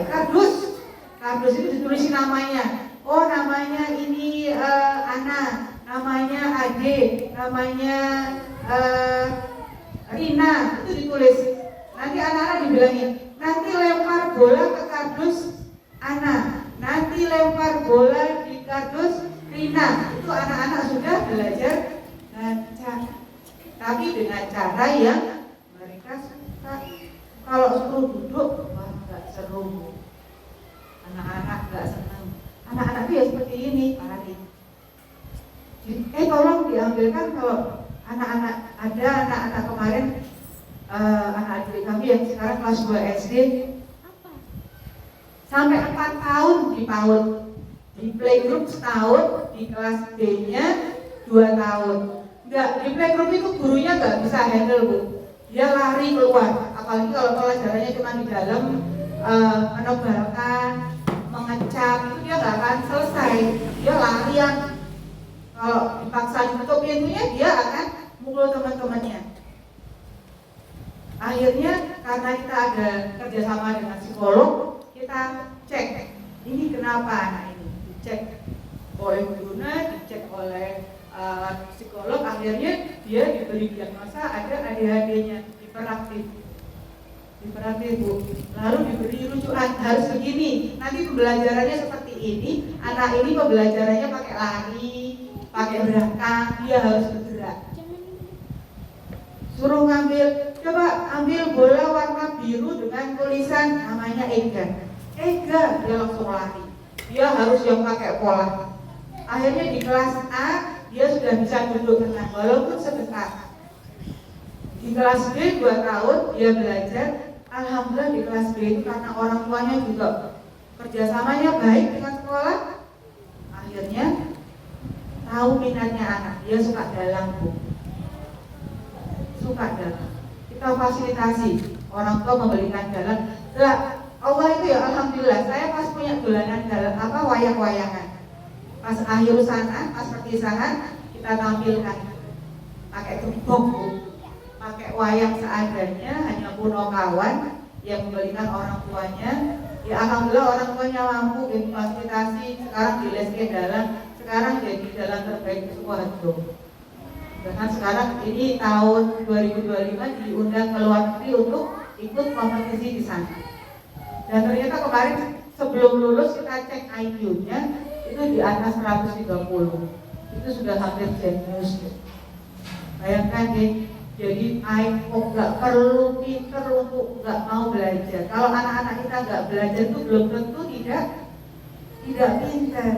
kardus. Kardus itu ditulisin namanya. Oh, namanya ini Ana, namanya Ade, namanya Rina, itu ditulis. Nanti anak-anak dibilangin, nanti lempar bola ke kardus Ana, nanti lempar bola di kardus Rina. Itu anak-anak sudah belajar baca, tapi dengan cara yang mereka suka. Kalau suruh duduk, wah nggak seru. Anak-anak nggak senang. Anak-anak itu ya seperti ini, Pak. Tolong diambilkan kalau anak-anak, ada anak-anak kemarin anak adik kami yang sekarang kelas 2 SD sampai 4 tahun di PAUD, di playgroup setahun, di kelas D-nya 2 tahun. Enggak, di playgroup itu gurunya nggak bisa handle Bu, dia lari keluar, apalagi kalau pelajarannya cuma di dalam, menebalkan, mengecap, itu dia nggak akan selesai, dia larian. Kalau dipaksa tutup pintunya, dia akan mukul teman-temannya. Akhirnya karena kita ada kerjasama dengan psikolog, kita cek ini kenapa anak ini, dicek oleh gurunya, dicek oleh psikolog. Akhirnya dia diberi diagnosa ada ADHD-nya, hiperaktif Bu. Lalu diberi rujukan harus begini, nanti pembelajarannya seperti ini. Anak ini pembelajarannya pakai lari, pakai berangkat, dia harus bergerak. Suruh ngambil, coba ambil bola warna biru dengan tulisan namanya Ega, dia langsung lari. Dia harus yang pakai pola. Akhirnya di kelas A dia sudah bisa duduk tenang walaupun sebentar. Di kelas B 2 tahun dia belajar. Alhamdulillah di kelas B itu karena orang tuanya juga kerjasamanya baik dengan sekolah. Akhirnya tahu minatnya anak, dia suka dalang Bu. Suka dalang. Kita fasilitasi, orang tua membelikan dalang. Allah itu ya alhamdulillah, saya pas punya dolanan wayang-wayangan. Pas akhir sana, pas perpisahan kita tampilkan pakai gembok, pakai wayang seadanya, hanya kuno kawan yang memberikan orang tuanya. Ya alhamdulillah orang tuanya mampu difasilitasi, sekarang di les dalam, sekarang jadi jalan terbaik di Sukoharjo. Bahkan sekarang ini tahun 2025 diundang ke luar negeri untuk ikut kompetisi di sana. Dan ternyata kemarin sebelum lulus kita cek IQ-nya itu di atas 130. Itu sudah hampir jenius. Bayangkan deh, jadi IQ nggak perlu pinter untuk nggak mau belajar. Kalau anak-anak kita nggak belajar itu belum tentu tidak pinter.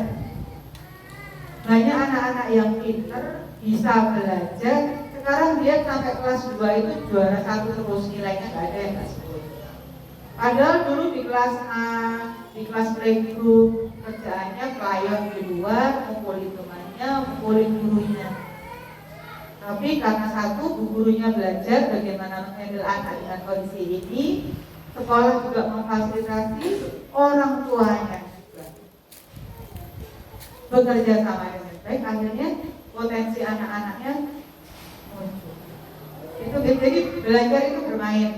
Banyak anak-anak yang pinter bisa belajar. Sekarang dia sampai kelas 2 itu juara 1 terus, nilainya nggak ada yang kelas 10. Padahal dulu di kelas A, di kelas playgroup kerjaannya pelayan di luar, ngumpulin temannya, ngumpulin gurunya. Tapi karena satu, bu gurunya belajar bagaimana menghandle anak dengan kondisi ini, sekolah juga memfasilitasi, orang tuanya juga bekerja sama dengan baik, akhirnya potensi anak-anaknya muncul. Itu jadi belajar itu bermain.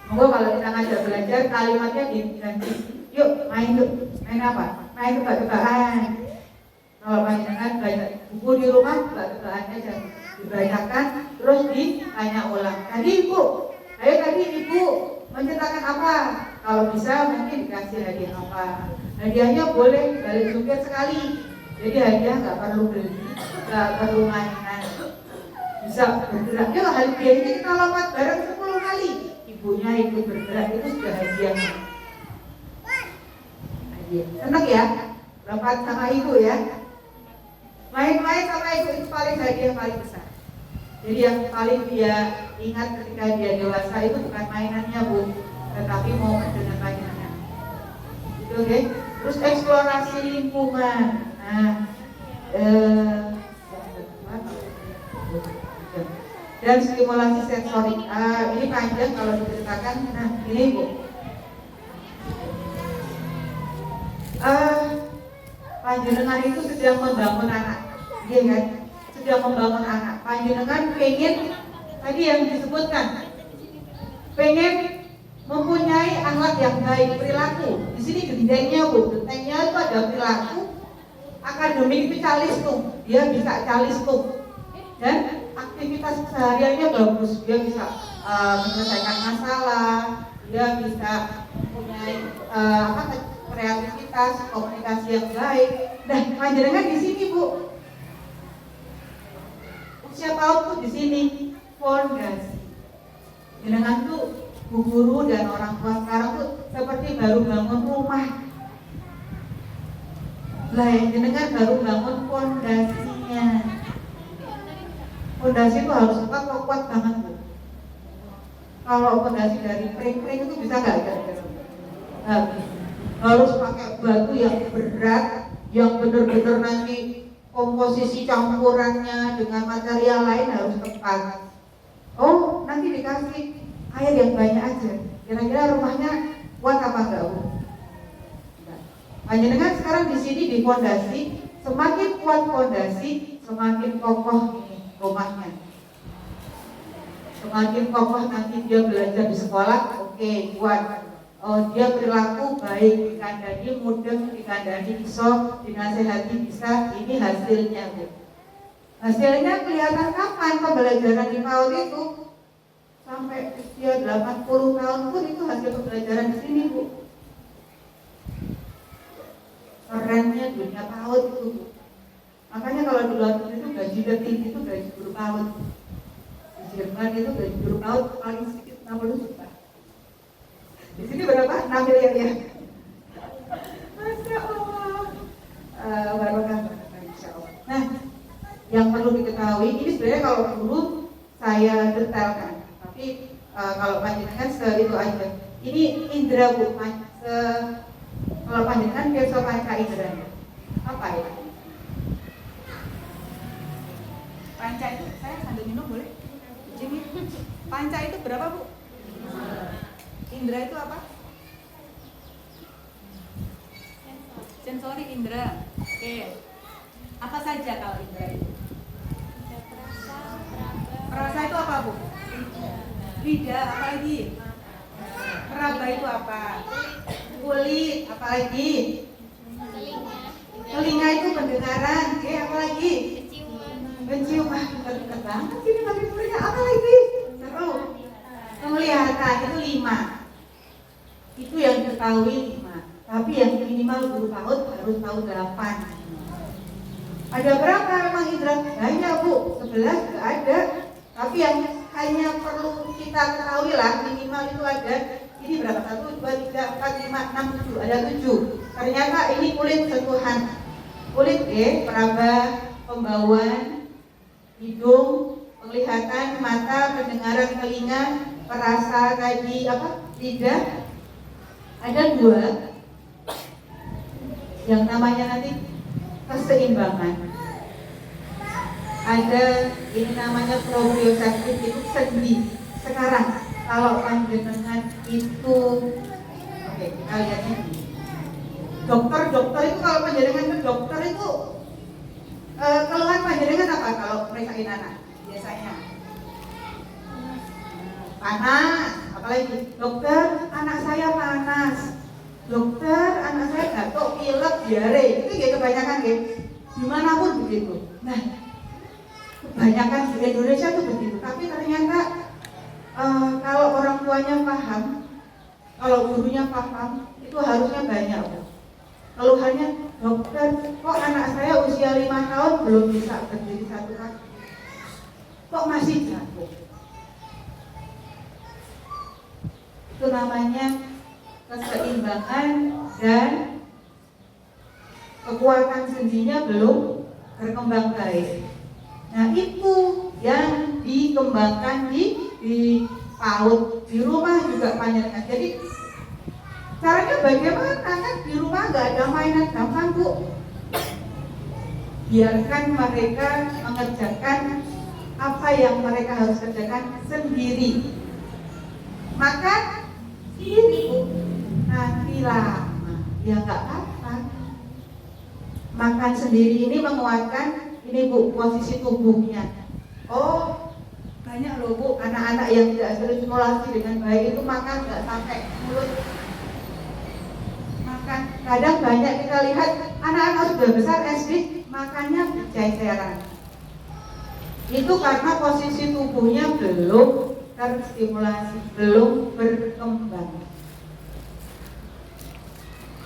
Monggo kalau kita ngajak belajar kalimatnya diganti. Yuk main yuk. Main apa? Main tebak-tebakan. Kalau panjenengan baca buku di rumah, tebak-tebakannya aja dibacakan, terus ditanya ulang. Tadi ibu, tadi ibu menceritakan apa? Kalau bisa mungkin dikasih hadiah apa? Hadiahnya boleh balik jungkir sekali. Jadi hadiah nggak perlu beli, nggak perlu mainan. Bisa bergerak. Yuk hadiah ini kita lompat bareng 10 kali. Ibunya ikut bergerak, itu sudah hadiah. Senang ya, lompat sama ibu ya. Main-main sama ibu itu paling hadiah paling besar. Jadi yang paling dia ingat ketika dia dewasa itu bukan mainannya bu, tetapi momen dengan mainannya. Itu oke. Terus eksplorasi lingkungan. Nah, dan stimulasi sensorik. Ini panjang kalau diceritakan. Nah, ini bu. Panjenengan itu sedang membangun anak, iya kan? Sedang membangun anak. Panjenengan pengen tadi yang disebutkan, pengen mempunyai akhlak yang baik, perilaku. Di sini gentengnya bu, gentengnya itu ada perilaku. Akademik itu calistung, dia bisa calistung. Dan aktivitas sehariannya bagus, dia bisa menyelesaikan masalah, dia bisa mempunyai kreativitas, komunikasi yang baik. Nah, panjenengan di sini bu, usia tahun tuh di sini fondasi. Jenengan tuh bu guru dan orang tua sekarang tuh seperti baru bangun rumah. Lah, jenengan baru bangun fondasinya. Fondasi itu harus kuat banget bu. Kalau fondasi dari pring-pring itu bisa nggak kira-kira? Harus pakai batu yang berat, yang benar-benar nanti komposisi campurannya dengan material lain harus tepat. Oh, nanti dikasih air yang banyak aja. Kira-kira rumahnya kuat apa enggak bu? Panjenengan sekarang di sini di fondasi, semakin kuat fondasi, semakin kokoh rumahnya. Semakin kokoh nanti dia belajar di sekolah, oke, kuat. Oh, dia perilaku baik, dikandani mudeng, dikandani iso, dinasehati bisa, ini hasilnya bu. Hasilnya kelihatan kapan pembelajaran di PAUD itu? Sampai usia 80 tahun pun itu hasil pembelajaran di sini bu. Kerennya dunia PAUD itu bu. Makanya kalau di luar negeri itu gaji tertinggi itu gaji guru PAUD. Di Jerman itu gaji guru PAUD paling sedikit 60 juta. Di sini berapa? 6 miliar ya. Masya Allah. Barokah, insya Allah. Nah, yang perlu diketahui ini sebenarnya kalau dulu saya detailkan, tapi kalau panjenengan itu aja. Ini indera bu, kalau panjenengan biasa panca indera. Apa ya? Panca itu saya sambil minum boleh? Panca itu berapa bu? Indra itu apa? sensori indera. Oke. Apa saja kalau indera itu? Ada perasa, peraba, Perasa itu apa, Bu? Lidah, apa lagi? Peraba itu apa? Kulit, apa lagi? telinga, Telinga itu pendengaran, oke, apa lagi? penciuman, Penciuman, pintar banget ini bagi muridnya, apa lagi? Seru. Penglihatan itu 5. Itu yang diketahui 5. Tapi yang minimal guru PAUD harus tahu 8. Ada berapa memang indera? Banyak Bu, 11 nggak ada. Tapi yang hanya perlu kita ketahui lah minimal itu ada. Ini berapa? 1, 2, 3, 4, 5, 6, 7. Ada 7. Ternyata ini kulit sentuhan. Kulit peraba, pembauan, hidung, penglihatan, mata, pendengaran, telinga, perasa tadi apa? Lidah. Ada 2 yang namanya nanti keseimbangan. Ada ini namanya proprioceptif, itu sendi. Sekarang kalau panjenengan itu, oke, kita lihatnya dokter itu kalau panjenengan ke dokter itu keluhan panjenengan apa kalau periksain anak biasanya? Panas, apalagi dokter anak saya panas, dokter anak saya batuk, pilek, diare, itu ya kebanyakan ya, dimanapun begitu. Nah, kebanyakan di Indonesia tuh begitu. Tapi ternyata kalau orang tuanya paham, kalau gurunya paham, itu harusnya banyak. Keluhannya, dokter, kok anak saya usia 5 tahun belum bisa berdiri 1 kaki, kok masih jatuh. Itu namanya keseimbangan dan kekuatan sendinya belum berkembang baik. Nah itu yang dikembangkan di PAUD, di rumah juga panjangkan. Jadi caranya bagaimana? Kan di rumah nggak ada mainan gampang Bu. Biarkan mereka mengerjakan apa yang mereka harus kerjakan sendiri. Makan sendiri Bu. Nanti lama ya nggak apa-apa. Makan sendiri ini menguatkan ini Bu, posisi tubuhnya. Oh, banyak loh Bu, anak-anak yang tidak berstimulasi dengan baik itu makan nggak sampai mulut. Makan, kadang banyak kita lihat anak-anak sudah besar SD makannya berceceran. Itu karena posisi tubuhnya belum terstimulasi, belum berkembang.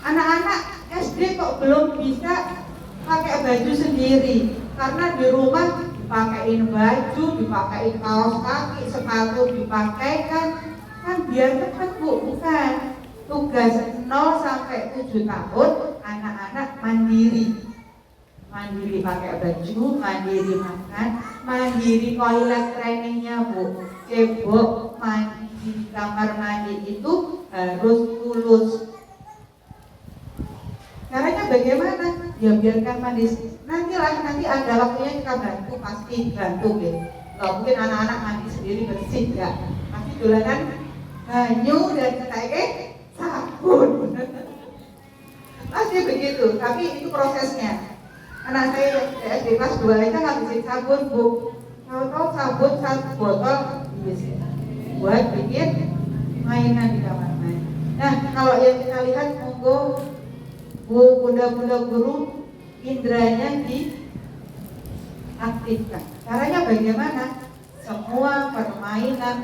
Anak-anak SD kok belum bisa pakai baju sendiri, karena di rumah dipakein baju, dipakein kaos kaki, sepatu dipakaikan, kan biar cepat Bu, bukan. Tugas 0 sampai 7 tahun anak-anak mandiri. Mandiri pakai baju, mandiri makan, mandiri toilet trainingnya Bu. Cebok mandi di kamar mandi itu harus tulus. Caranya bagaimana? Ya biarkan mandi. Nanti ada waktunya kita bantu, pasti bantu ya. Gak mungkin anak-anak mandi sendiri bersih ya. Pasti dolanan banyu dan kita sabun. Pasti begitu. Tapi itu prosesnya. Anak saya SD kelas 2 aja ngabisin sabun Bu. Tahu-tahu sabun 1 botol buat bikin mainan di kamar main. Nah kalau yang kita lihat monggo Bu, bunda-bunda guru, indranya diaktifkan. Caranya bagaimana? Semua permainan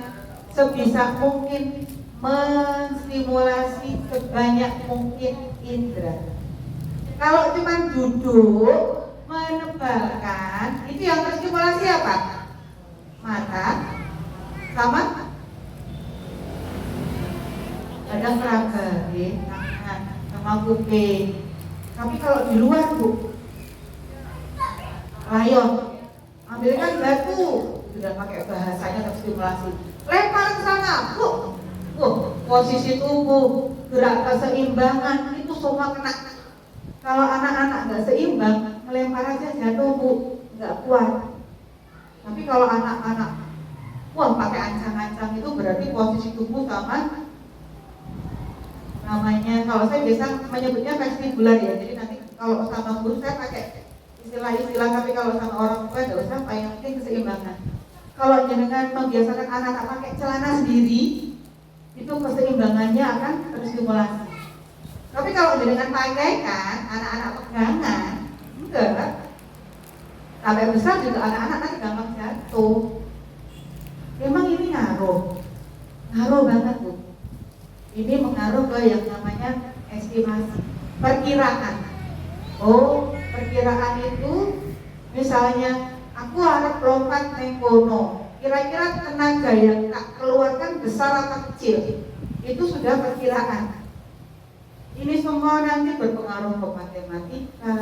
sebisa mungkin menstimulasi sebanyak mungkin indra. Kalau cuma duduk menebalkan, itu yang terstimulasi apa? Mata sama kadang peraba, tangan sama kuping. Tapi kalau di luar Bu, layon, ambilkan batu, sudah pakai bahasanya terstimulasi. Lempar ke sana, posisi tubuh, gerak keseimbangan itu semua kena. Kalau anak-anak nggak seimbang, melempar aja jatuh Bu, nggak kuat. Tapi kalau anak-anak, pakai ancang-ancang itu berarti posisi tubuh sama namanya, kalau saya biasa menyebutnya vestibular ya, jadi nanti kalau sama guru saya pakai istilah-istilah, tapi kalau sama orang tua tidak usah, yang penting keseimbangan. Kalau jenengan membiasakan anak-anak pakai celana sendiri, itu keseimbangannya akan terstimulasi. Tapi kalau jenengan pakaikan anak-anak pegangan, enggak. Sampai besar juga anak-anak nanti gampang jatuh. Memang ini ngaruh banget Bu. Ini mengaruh ke yang namanya estimasi, perkiraan. Oh, perkiraan itu misalnya aku harap lompat neng kono, kira-kira tenaga yang tak keluarkan besar atau kecil, itu sudah perkiraan. Ini semua nanti berpengaruh ke matematika,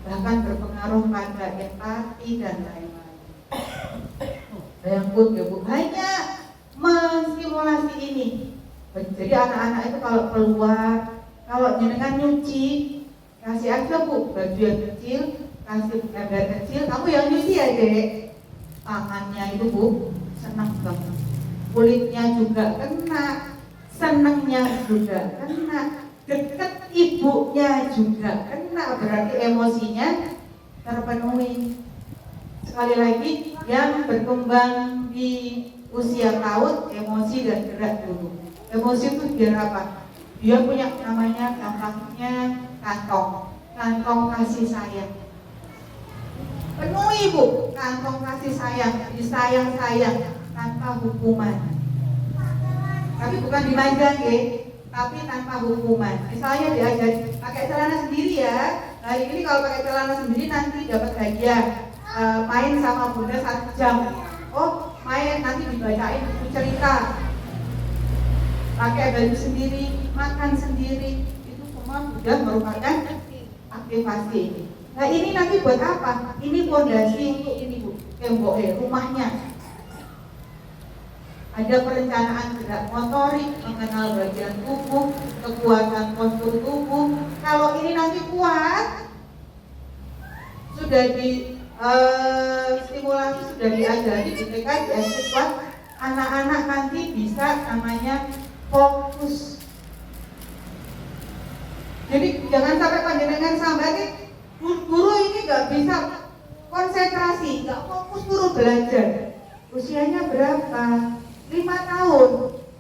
bahkan berpengaruh pada empati dan lain-lain. Bayangkan ya Bu, hanya menstimulasi ini. Jadi anak-anak itu kalau keluar, kalau jenengan nyuci, kasih aja Bu baju yang kecil, kasih ember kecil, kamu yang nyuci ya Dek. Tangannya itu Bu senang banget, kulitnya juga kena, senangnya juga kena, deket ibunya juga kena, berarti emosinya terpenuhi. Sekali lagi, yang berkembang di usia PAUD, emosi dan gerak dulu. Emosi itu biar apa? Dia punya namanya gampangnya kantong kasih sayang. Penuhi Bu, kantong kasih sayang, disayang-sayang tanpa hukuman. Tapi bukan dimanja tapi tanpa hukuman. Misalnya diajar pakai celana sendiri ya. Hari ini kalau pakai celana sendiri nanti dapat hadiah. Main sama bunda 1 jam. Oh, main nanti dibacain buku cerita. Pakai baju sendiri, makan sendiri, itu semua sudah merupakan aktivasi. Nah ini nanti buat apa? Ini fondasi untuk ini Bu, tembok rumahnya. Ada perencanaan gerak motorik, mengenal bagian tubuh, kekuatan postur tubuh. Kalau ini nanti kuat, sudah di stimulasi, sudah diajari di TK, di SD kuat, anak-anak nanti bisa namanya fokus. Jadi jangan sampai panjenengan sampai guru ini nggak bisa konsentrasi, nggak fokus guru belajar. Usianya berapa? 5 tahun.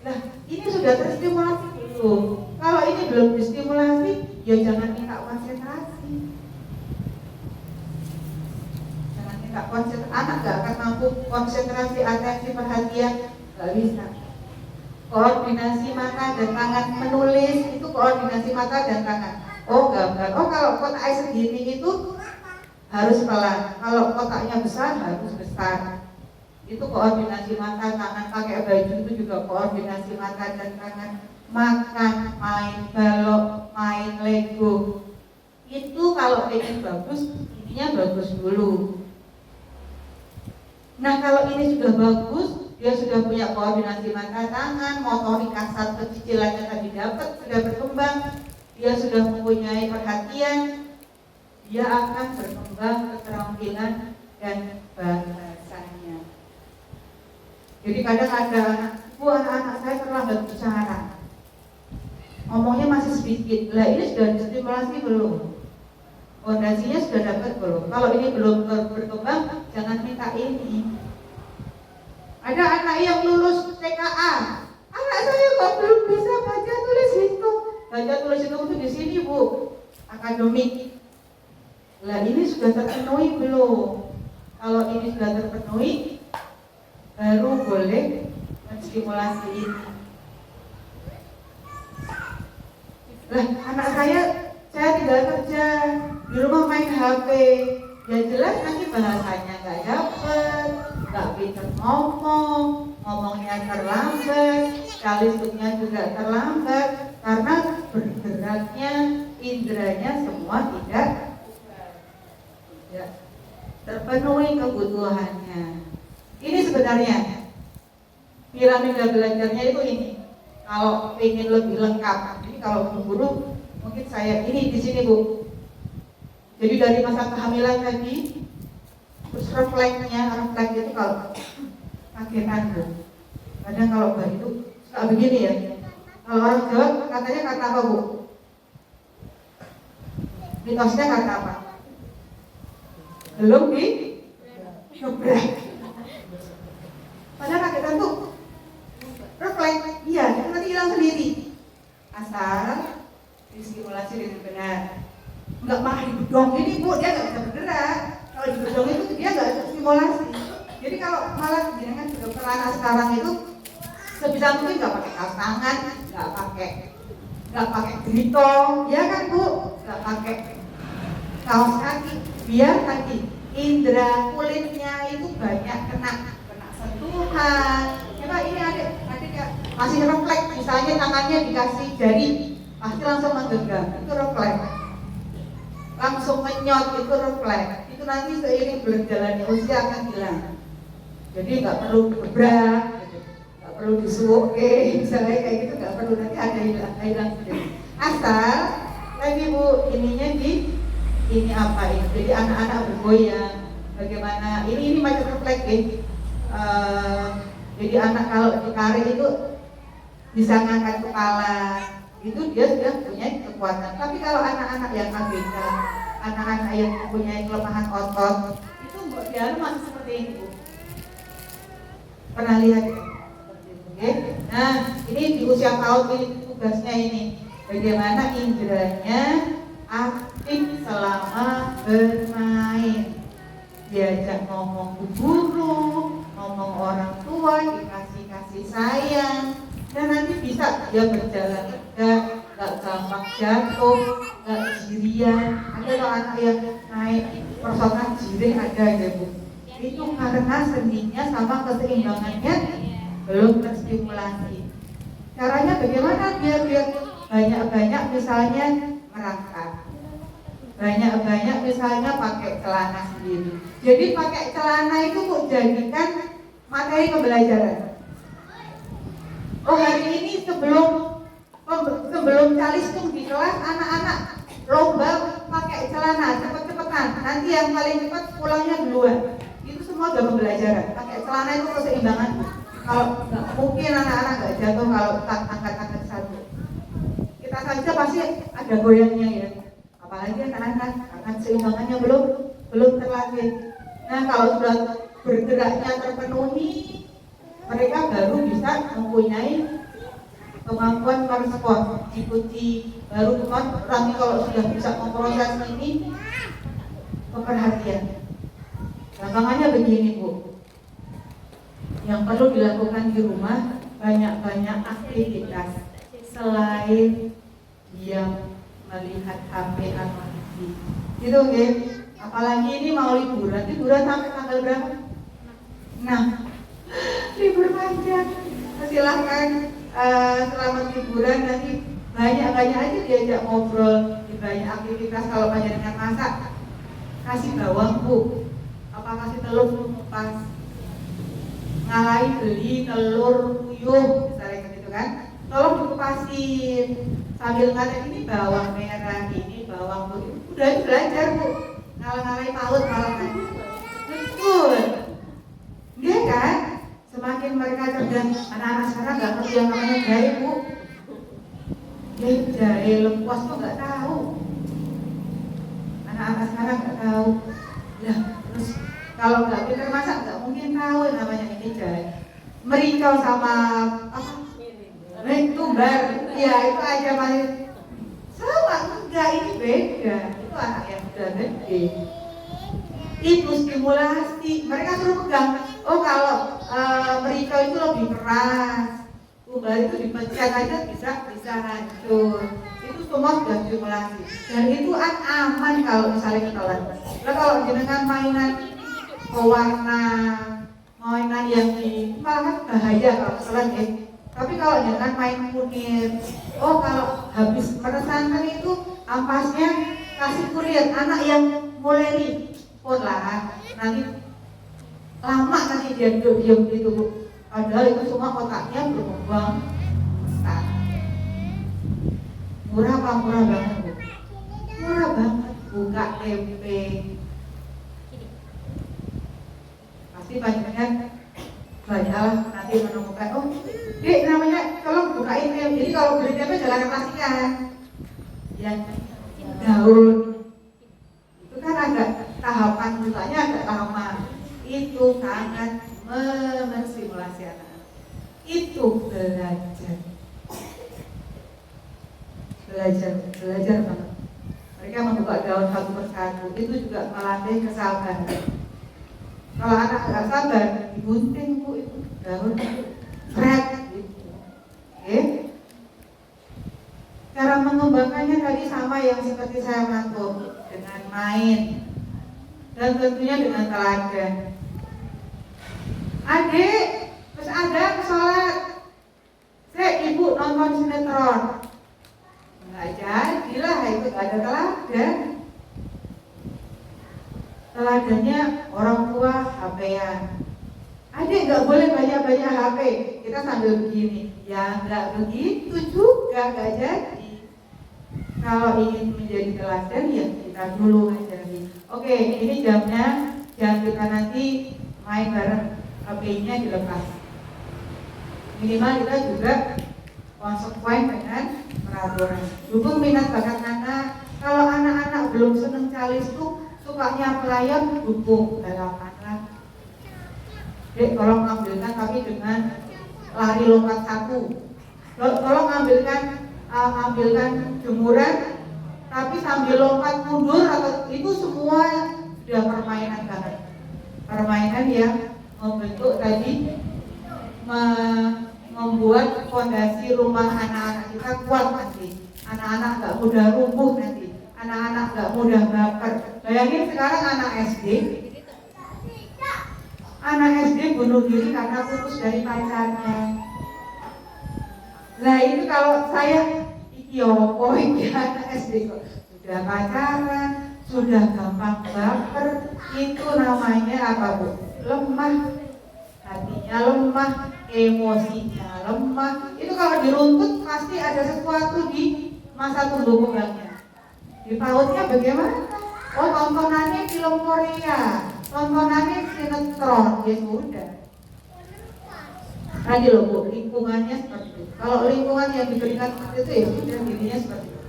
Nah ini sudah terstimulasi belum? Kalau ini belum distimulasi, ya jangan minta konsentrasi. Jangan minta konsentrasi. Anak nggak akan mampu konsentrasi, atensi, perhatian, nggak bisa. Koordinasi mata dan tangan, menulis itu koordinasi mata dan tangan. Oh gambar. Oh kalau kotak segini itu harus pelan. Kalau kotaknya besar harus besar. Itu koordinasi mata, tangan, pakai baju itu juga koordinasi mata dan tangan. Makan, main balok, main Lego. Itu kalau pengen bagus, ininya bagus dulu. Nah kalau ini sudah bagus, dia sudah punya koordinasi mata tangan, motorik kasar kecicilannya tadi dapat, sudah berkembang, dia sudah mempunyai perhatian, dia akan berkembang keterampilan dan bahasanya. Jadi kadang ada anak saya terlambat bicara, ngomongnya masih sedikit. Lah ini sudah distimulasi belum? Fondasinya sudah dapat belum? Kalau ini belum berkembang, jangan minta ini. Ada anak yang lulus TKA, anak saya kok belum bisa baca tulis hitung. Baca tulis hitung itu di sini Bu, akademik. Lah ini sudah terpenuhi belum? Kalau ini sudah terpenuhi, baru boleh menstimulasi ini. Lah anak saya tinggal kerja, di rumah main HP. Ya jelas nanti bahasanya nggak dapet, nggak pinter ngomongnya terlambat, kalisuknya juga terlambat, karena bergeraknya, inderanya semua tidak terpenuhi kebutuhannya. Ini sebenarnya piramida belajarnya itu ini. Kalau ingin lebih lengkap, ini kalau guru mungkin saya ini di sini Bu. Jadi dari masa kehamilan tadi, terus refleks itu kalau kagetan Bu. Kadang kalau bayi itu suka begini ya. Kalau orang Jawa katanya karena apa Bu? Mitosnya karena apa? Belum digebrak. Padahal kagetan tuh refleks, iya itu nanti hilang sendiri. Asal distimulasi dengan benar. Enggak malah dibedong ini bu, dia nggak bisa bergerak. Kalau dibedong itu dia nggak stimulasi. Jadi kalau malah dengan dokter anak sekarang itu sebisa mungkin nggak pakai kaos tangan, nggak pakai gritong, ya kan bu, nggak pakai kaos kaki, biar tadi indera kulitnya itu banyak kena sentuhan. Coba ini adik masih refleks, misalnya tangannya dikasih jari, pasti langsung menggenggam, itu refleks. Langsung menyot, itu refleks. Itu nanti seiring berjalannya usia akan hilang. Jadi nggak perlu gebrak, nggak perlu disuuk, misalnya kayak gitu nggak perlu, nanti ada hilang sendiri. Asal lagi bu ininya ini apa ini? Jadi anak-anak bergoyang, bagaimana ini macam refleks jadi anak kalau ditarik itu bisa ngangkat kepala, itu dia sudah punya kekuatan. Tapi kalau anak-anak yang ABK, anak-anak yang mempunyai kelemahan otot, itu dia masih seperti ini bu. Pernah lihat ya? Oke. Nah ini di usia PAUD ini tugasnya ini bagaimana inderanya aktif selama bermain, diajak ngomong bu guru, ngomong orang tua, dikasih kasih sayang, dan nanti bisa dia berjalan tegak, nggak gampang jatuh, nggak jirian. Ada loh anak yang naik persoalan jirih ada ya bu. Itu karena sendinya sama keseimbangannya belum terstimulasi. Caranya bagaimana biar banyak-banyak misalnya merangkak, banyak-banyak misalnya pakai celana sendiri. Jadi pakai celana itu bu jadikan materi pembelajaran. Oh hari ini sebelum calistung di kelas anak-anak lomba pakai celana cepet-cepetan. Nanti yang paling cepat pulangnya duluan. Itu semua udah pembelajaran. Pakai celana itu keseimbangan. Kalau nggak mungkin anak-anak nggak jatuh kalau angkat-angkat satu. Kita saja pasti ada goyangnya ya. Apalagi anak-anak karena keseimbangannya belum terlatih. Nah kalau sudah bergeraknya terpenuhi, mereka baru bisa mempunyai kemampuan merespon, ikuti, baru orang kalau sudah bisa memproses ini keperhatian. Gampangannya begini bu, yang perlu dilakukan di rumah banyak-banyak aktivitas selain diam melihat HP atau TV. Gitu ya. Apalagi ini mau liburan sampai tanggal berapa? 6. Libur panjang. Silahkan selamat liburan, nanti banyak-banyak aja diajak ngobrol, banyak aktivitas. Kalau panjenengan masak, kasih bawang bu, apa kasih telur kupas, ngalai beli telur puyuh misalnya gitu kan, tolong dikupasin sambil ngatain ini bawang merah, ini bawang putih. Udah belajar bu, ngalah-ngalai paut malah kan. Betul, dia kan? Semakin mereka cerdas, anak-anak sekarang nggak ngerti yang namanya jahe bu. Jahe lengkuas tuh nggak tahu. Anak-anak sekarang nggak tahu. Lah terus kalau nggak pintar masak nggak mungkin tahu namanya ini jahe. Mericau sama apa? Tumbar, ya itu aja masih sama. Enggak, ini beda. Itu anak yang sudah gede. Itu stimulasi. Mereka suruh pegang. Oh kalau mericau itu lebih keras, tumbar itu dipencet aja bisa hancur. Itu semua sudah stimulasi. Dan itu aman kalau misalnya kita lakukan. Nah kalau jenengan mainan pewarna, mainan yang di malah bahaya kalau keselan ya. Tapi kalau jenengan main kunir, oh kalau habis meresangkan itu ampasnya kasih kurir. Anak yang mulai pun lah nanti lama nanti dia diam gitu bu. Padahal itu semua otaknya berkembang. Murah apa murah banget bu? Murah banget. Buka tempe. Pasti banyak banyaklah nanti menemukan. Oh, dek namanya tolong bukain tempe. Jadi kalau beli tempe jangan plastikan. Ya daun. belajar banget. Mereka membuka daun satu persatu, itu juga melatih kesabaran. Kalau anak nggak sabar, digunting bu itu daun berat gitu. Oke? Cara mengembangkannya tadi sama yang seperti saya ngatur, dengan main dan tentunya dengan teladan. Adik, terus ada sholat. Ibu nonton sinetron. Nggak jadilah, itu nggak ada teladan. Teladannya orang tua HP-an. Adik nggak boleh banyak-banyak HP. Kita sambil begini. Ya nggak begitu juga, nggak jadi. Kalau ingin menjadi teladan ya kita dulu ajari. Oke, ini jamnya. Jam kita nanti main bareng. HP-nya dilepas. Minimal kita juga konsekuen dengan peraturan. Dukung minat bakat anak. Kalau anak-anak belum seneng calis tuh, sukanya pelayar, dukung balapan. Dek, tolong ambilkan tapi dengan lari lompat satu. Tolong ambilkan jemuran tapi sambil lompat mundur, atau itu semua sudah permainan banget. Permainan yang membentuk tadi, membuat fondasi rumah anak-anak kita kuat nanti. Anak-anak nggak mudah lumpuh nanti. Anak-anak nggak mudah baper. Bayangin sekarang anak SD bunuh diri karena putus dari pacarnya. Nah itu kalau saya anak SD kok sudah pacaran, sudah gampang baper, itu namanya apa bu? Lemah. Hatinya lemah, emosinya lemah. Itu kalau diruntut pasti ada sesuatu di masa tumbuh kembangnya. Di pautnya bagaimana? Oh, tontonannya film Korea, tontonannya sinetron, ya sudah. Tadi loh bu, lingkungannya seperti itu. Kalau lingkungan yang diberikan seperti itu ya sudah, dirinya seperti itu.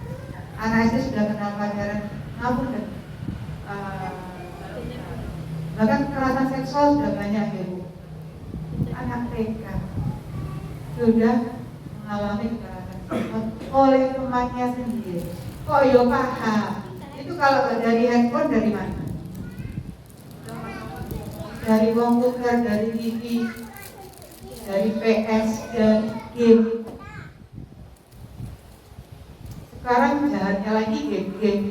Anak SD sudah kenal pacaran, ngapun dan bahkan kekerasan seksual sudah banyak ya bu. Anak TK sudah mengalami kekerasan seksual oleh temannya sendiri. Kok yo paham? Itu kalau dari handphone dari mana? Dari komputer, dari TV, dari PS dan game. Sekarang jahatnya lagi game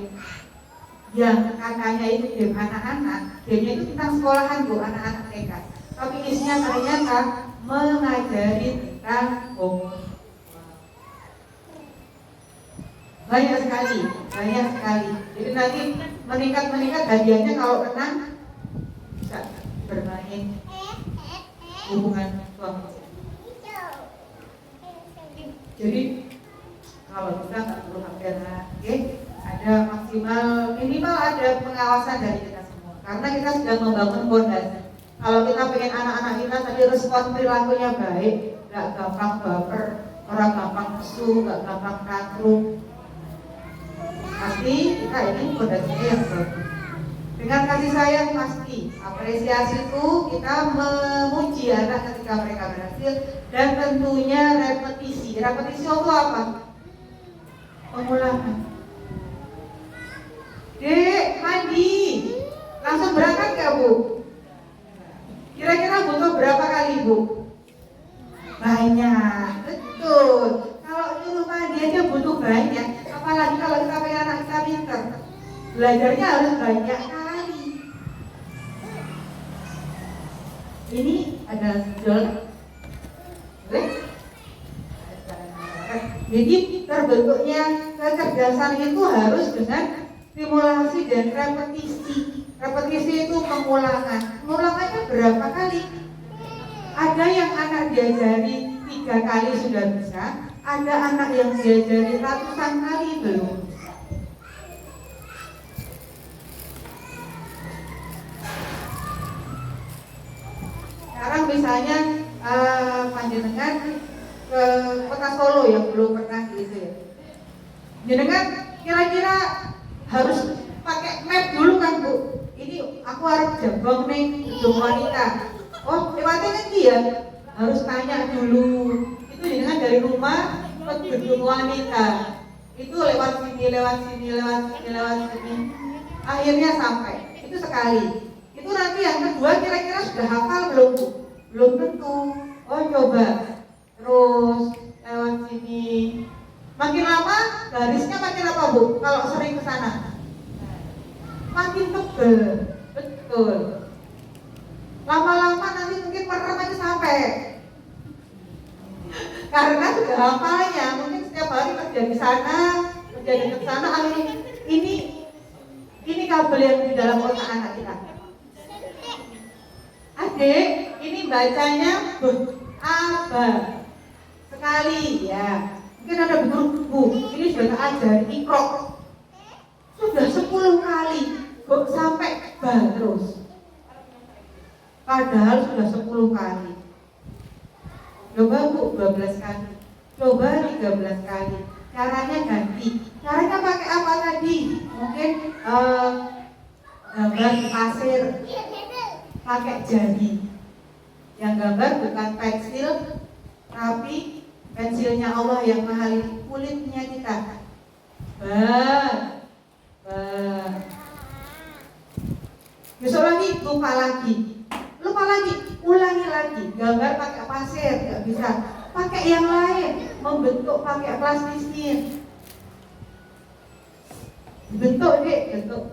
yang katanya itu game anak-anak. Gamenya itu tentang sekolahan bu, anak-anak TK. Tapi isinya ternyata mengajari tentang homoseksual. Banyak sekali. Jadi nanti meningkat hadiahnya kalau menang bisa bermain hubungan suami istri. Jadi kalau kita nggak perlu khawatir, ada minimal ada pengawasan dari kita semua. Karena kita sudah membangun fondasi. Kalau kita pengen anak-anak kita tadi respon perilakunya baik, nggak gampang baper, orang gampang nesu, nggak gampang tantrum, pasti kita ini fondasinya yang bagus. Dengan kasih sayang pasti, apresiasi itu kita memuji anak ketika mereka berhasil, dan tentunya repetisi. Repetisi itu apa? Pengulangan. Dek, mandi, langsung berangkat gak bu? Kira-kira butuh berapa kali bu? Banyak, betul. Kalau nyuruh mandi aja butuh banyak, apalagi kalau kita pengen anak kita pinter, belajarnya harus banyak kali. Ini adalah sejol. Jadi terbentuknya kecerdasan itu harus dengan stimulasi dan repetisi. Repetisi itu pengulangan. Pengulangannya berapa kali? Ada yang anak diajari 3 kali sudah bisa, ada anak yang diajari ratusan kali belum. Sekarang misalnya panjenengan ke kota Solo yang belum pernah gitu ya. Jenengan kira-kira harus pakai map dulu kan bu? Ini aku harus jebong nih gedung wanita. Oh lewatnya kan dia harus tanya dulu. Itu jenengan dari rumah ke gedung wanita. Itu lewat sini, lewat sini, lewat sini. Akhirnya sampai. Itu sekali. Itu nanti yang kedua kira-kira sudah hafal belum? Belum tentu. Oh coba. Terus lewat sini. Makin lama garisnya makin apa Bu? Kalau sering ke sana? Makin tebel. Betul. Lama-lama nanti mungkin merem aja sampai. Karena sudah hafalnya, mungkin setiap hari kerja di sana, kerja di sana, ini kabel yang di dalam otak anak kita. Adik, ini bacanya aba sekali ya. Mungkin ada Bu, ini sudah tak ajari ikro. Sudah 10 kali, kok sampai ba terus. Padahal sudah 10 kali. Coba Bu 12 kali. Coba 13 kali. Caranya ganti. Caranya pakai apa tadi? Mungkin gambar pasir pakai jari. Yang gambar bukan pensil, tapi pensilnya Allah yang mahal ini, kulitnya kita. Besok lagi lupa lagi. Lupa lagi, ulangi lagi. Gambar pakai pasir, nggak bisa. Pakai yang lain, membentuk pakai plastisin. Bentuk dek, bentuk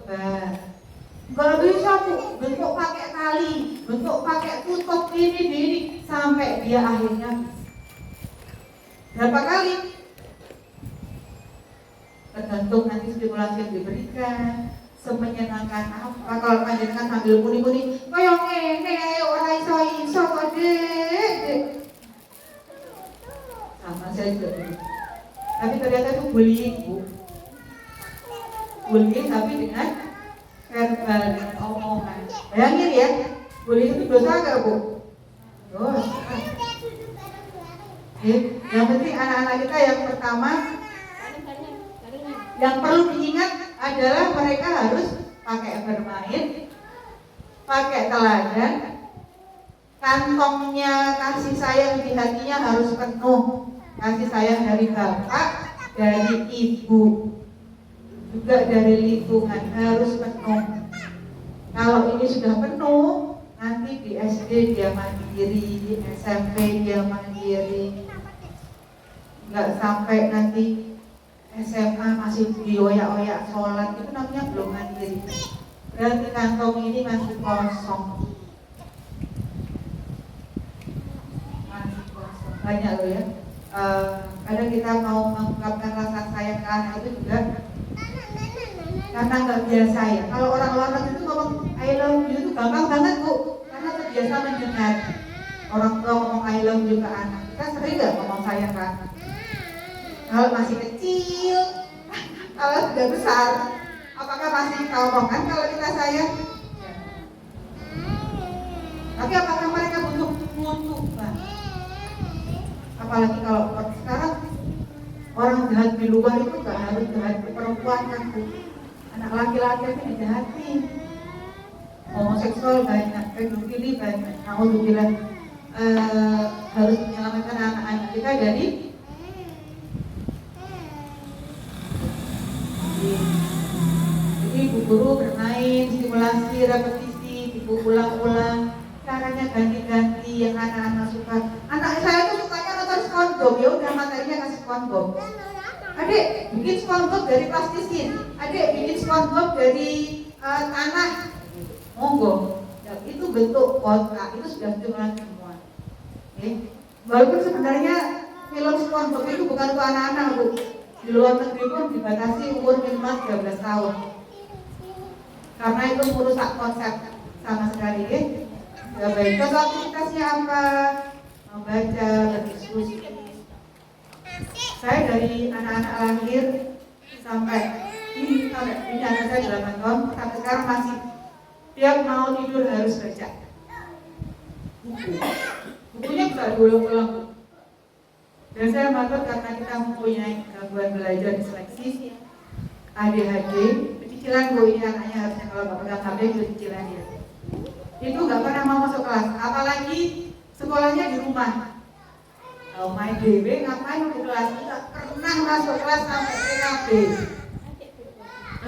Nggak bisa Bu, bentuk pakai tali, bentuk pakai tutup ini, sampai dia akhirnya berapa kali? Tergantung nanti stimulasi yang diberikan. Semenyenangkan apa kalau panjenengan sambil muni-muni kaya ngene ae ora iso kok Dek. Sama saya juga begitu. Tapi ternyata itu bullying Bu. Bullying tapi dengan verbal, dengan omongan. Bayangin ya, bullying itu dosa enggak Bu? Dosa. Yang penting anak-anak kita yang pertama yang perlu diingat adalah mereka harus pakai bermain, pakai teladan, kantongnya kasih sayang di hatinya harus penuh, kasih sayang dari bapak, dari ibu, juga dari lingkungan harus penuh. Kalau ini sudah penuh, nanti di SD dia mandiri, di SMP dia mandiri, nggak sampai nanti SMA masih dioyak-oyak sholat, itu namanya belum mandiri. Berarti kantong ini masih kosong. Masih kosong. Banyak loh ya. Kadang kita mau mengungkapkan rasa sayang ke anak itu juga karena nggak biasa ya. Kalau orang luar negeri itu ngomong I love you itu gampang banget Bu, karena terbiasa mendengar orang tua ngomong I love you ke anak. Kita sering nggak ngomong sayang ke anak? Kalau masih kecil, kalau sudah besar, apakah masih ngomongkan kalau kita sayang? Tapi apakah mereka butuh Pak? Apalagi kalau sekarang orang jahat di luar itu gak harus jahat di perempuan kan Bu. Anak laki-laki itu dijahati. Homoseksual banyak, pedofili banyak. Alhamdulillah harus menyelamatkan anak-anak kita dari jadi ibu guru bermain, stimulasi, repetisi, ibu ulang-ulang, caranya ganti-ganti yang anak-anak suka. Anak saya tuh sukanya nonton SpongeBob, ya udah materinya kasih SpongeBob. Adik bikin SpongeBob dari plastisin, adik bikin SpongeBob dari tanah, monggo. Ya, itu bentuk kotak, itu sudah stimulasi semua. Walaupun sebenarnya film SpongeBob itu bukan untuk anak-anak Bu. Di luar negeri pun dibatasi umur minimal 13 tahun. Karena itu merusak konsep sama sekali ya. Ya baik, contoh aktivitasnya apa? Membaca, berdiskusi. Saya dari anak-anak lahir sampai ini anak saya 8 tahun, sampai sekarang masih tiap mau tidur harus baca bukunya bisa diulang-ulang. Dan saya matur karena kita mempunyai gangguan belajar disleksi, ADHD, cicilan Bu ini anaknya harusnya kalau nggak pegang HP itu cicilan dia. Itu nggak pernah mau masuk kelas, apalagi sekolahnya di rumah. Main DW ngapain di kelas? Nggak pernah masuk kelas sampai PKB.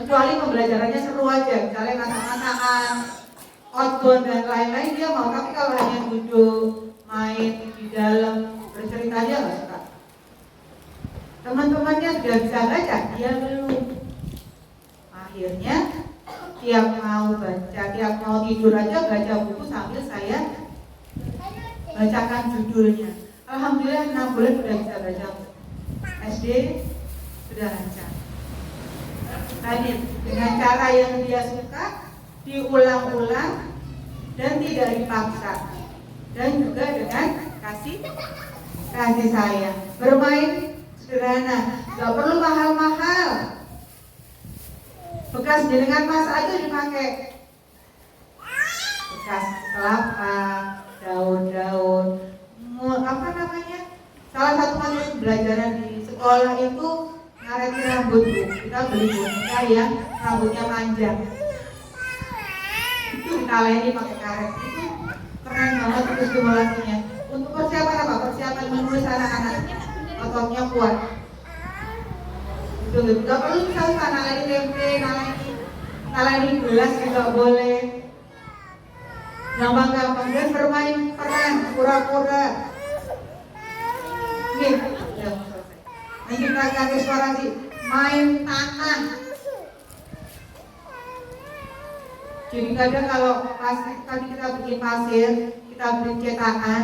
kecuali pembelajarannya seru aja, misalnya masak-masakan, outbound dan lain-lain dia mau, tapi kalau hanya duduk main di dalam bercerita dia nggak suka. Teman-temannya sudah bisa baca, dia belum. Akhirnya tiap mau baca, tiap mau tidur aja baca buku sambil saya bacakan judulnya. Alhamdulillah 6 bulan sudah bisa baca. SD sudah lancar. Tadi dengan cara yang dia suka, diulang-ulang dan tidak dipaksa, dan juga dengan kasih sayang. Bermain sederhana, nggak perlu mahal-mahal. Bekas jenengan mas aja dipakai. Bekas kelapa, daun-daun, apa namanya? Salah satu mata pembelajaran di sekolah itu ngaretin rambut, Bu. Kita beli boneka yang rambutnya panjang. Itu ditaleni pakai karet. Itu keren banget itu stimulasinya. Untuk persiapan apa? Persiapan menulis anak-anak. Ototnya kuat. Itu nggak perlu misalnya naleni tempe, naleni gelas juga boleh. Gampang-gampang dan bermain peran, pura-pura. Nih, udah selesai. Menciptakan eksplorasi, main tanah. Jadi kadang kalau tadi kita bikin pasir, kita beli cetakan,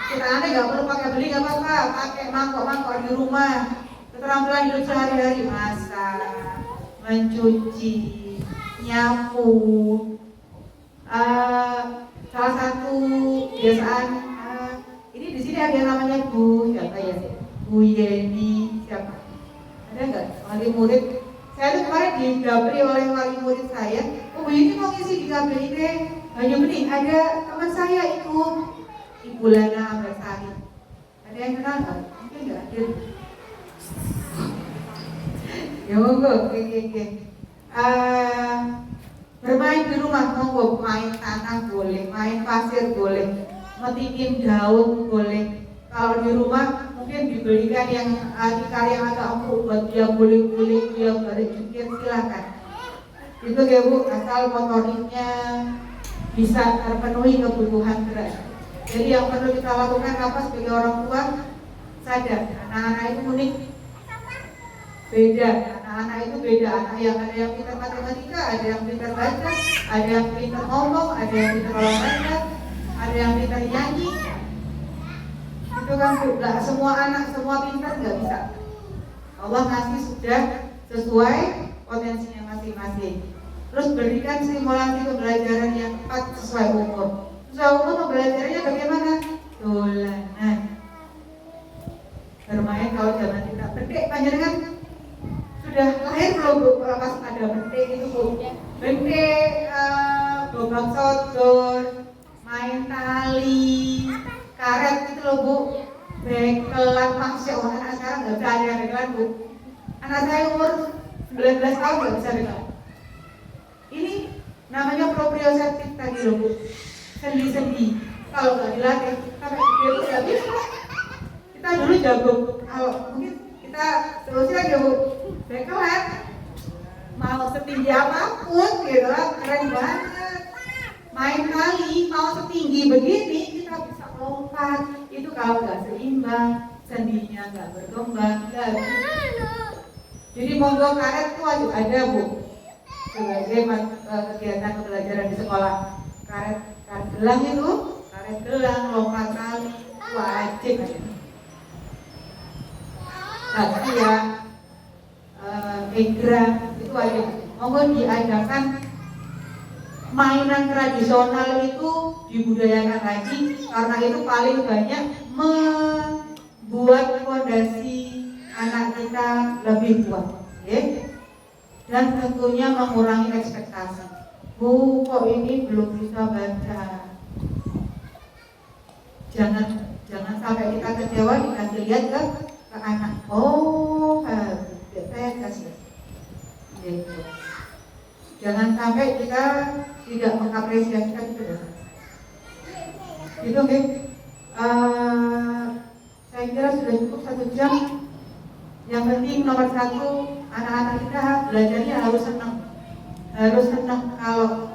cetakannya nggak perlu pakai beli, nggak apa-apa, pakai mangkok-mangkok di rumah. Keterampilan hidup sehari-hari, masak, mencuci, nyapu. Salah satu kebiasaan ini di sini ada yang namanya Bu siapa ya? Bu Yeni siapa? Ada nggak wali murid? Saya tuh kemarin digabri oleh wali murid saya. Oh Bu Yeni mau ngisi di gabri ini. Hanya bening ada teman saya itu Ibu Lana Ambersari. Ada yang kenal nggak? Mungkin nggak ada. Ya monggo, oke. Bermain di rumah monggo, main tanah boleh, main pasir boleh, metikin daun boleh. Kalau di rumah mungkin dibelikan yang tikar yang agak empuk buat dia guling-guling, dia berjikir, silakan. Itu ya Bu, asal motoriknya bisa terpenuhi kebutuhan gerak. Jadi yang perlu kita lakukan apa sebagai orang tua? Sadar, anak-anak itu unik, beda. Anak-anak itu beda, anak yang ada yang pintar matematika, ada yang pintar baca, ada yang pintar ngomong, ada yang pintar olahraga, ada yang pintar nyanyi. Itu kan nggak semua anak semua pintar, nggak bisa. Allah ngasih sudah sesuai potensinya masing-masing. Terus berikan simulasi pembelajaran yang tepat sesuai umur. Sesuai umur pembelajarannya bagaimana? Dolanan. Bermain kalau zaman kita pendek, panjenengan sudah lahir belum Bu? Pas ada bentik itu Bu, bentik, gobang sodor, main tali, karet itu loh Bu, bekelan. Masya Allah, anak sekarang nggak bisa ada yang bekelan Bu. Anak saya umur 19 tahun nggak bisa bekelan. Ini namanya proprioceptif tadi loh Bu, sendi-sendi. Kalau nggak dilatih sampai gede itu nggak bisa. Kita dulu jago, kalau mungkin kita terusnya ya Bu, bekelan mau setinggi apapun gitu lah, keren banget. Main tali mau setinggi begini kita bisa lompat. Itu kalau nggak seimbang, sendinya nggak berkembang, nggak bisa. Jadi monggo karet itu wajib ada Bu sebagai kegiatan pembelajaran di sekolah. Karet gelang itu, karet gelang, lompat tali wajib ada. Tadi ya egrang itu aja. Monggo diadakan mainan tradisional itu dibudayakan lagi, karena itu paling banyak membuat fondasi anak kita lebih kuat, ya? Dan tentunya mengurangi ekspektasi. Bu, kok ini belum bisa baca? Jangan sampai kita kecewa dikasih lihat ke anak. Oh, saya kasih. Gitu. Jangan sampai kita tidak mengapresiasikan itu. Gitu, okay? Saya kira sudah cukup 1 jam. Yang penting nomor 1, anak-anak kita belajarnya harus senang. harus senang. Kalau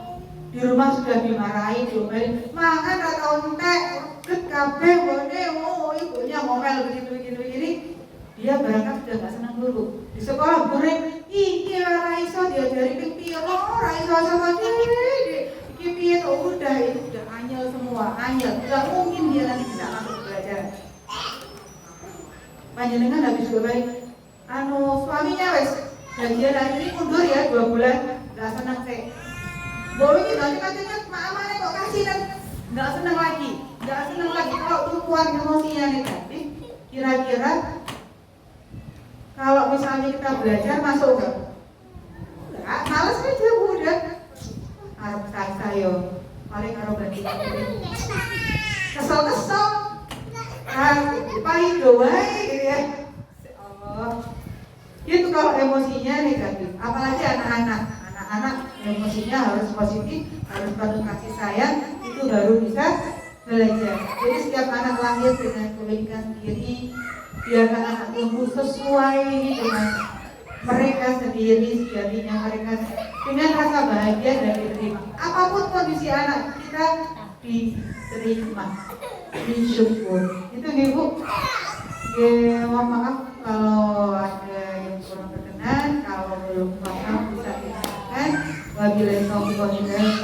di rumah sudah dimarahin, diomelin, mangan atau entek, ket kabeh ngene, oh ibunya ngomel begini, dia berangkat sudah gak senang dulu. Di sekolah guring, iki ora iso diajari ping piro, ora iso sama iki piye to, udah itu udah anyel semua, anyel. Enggak mungkin dia nanti bisa masuk belajar. Panjenengan habis baik, suaminya wes janjian hari ini mundur ya 2 bulan, nggak senang sih. Bahwa ini nanti katanya mamanya kok kasih dan nggak senang lagi kalau tumpuan emosinya negatif. Kira-kira kalau misalnya kita belajar masuk nggak? Males aja Bu, udah. Harap saya paling harap banding kesel. Pahit doang gitu ya. Allah. Itu kalau emosinya negatif, apalagi anak-anak emosinya harus positif, harus penuh kasih sayang, itu baru bisa belajar. Jadi setiap anak lahir dengan keunikan sendiri, biarkan anak tumbuh sesuai dengan mereka sendiri, sejatinya mereka dengan rasa bahagia dan diterima. Apapun kondisi anak kita diterima, disyukur. Itu nih Bu. Mohon maaf kalau ada yang kurang berkenan, kalau belum paham bisa ditanyakan. Wabillahi taufiq wal hidayah.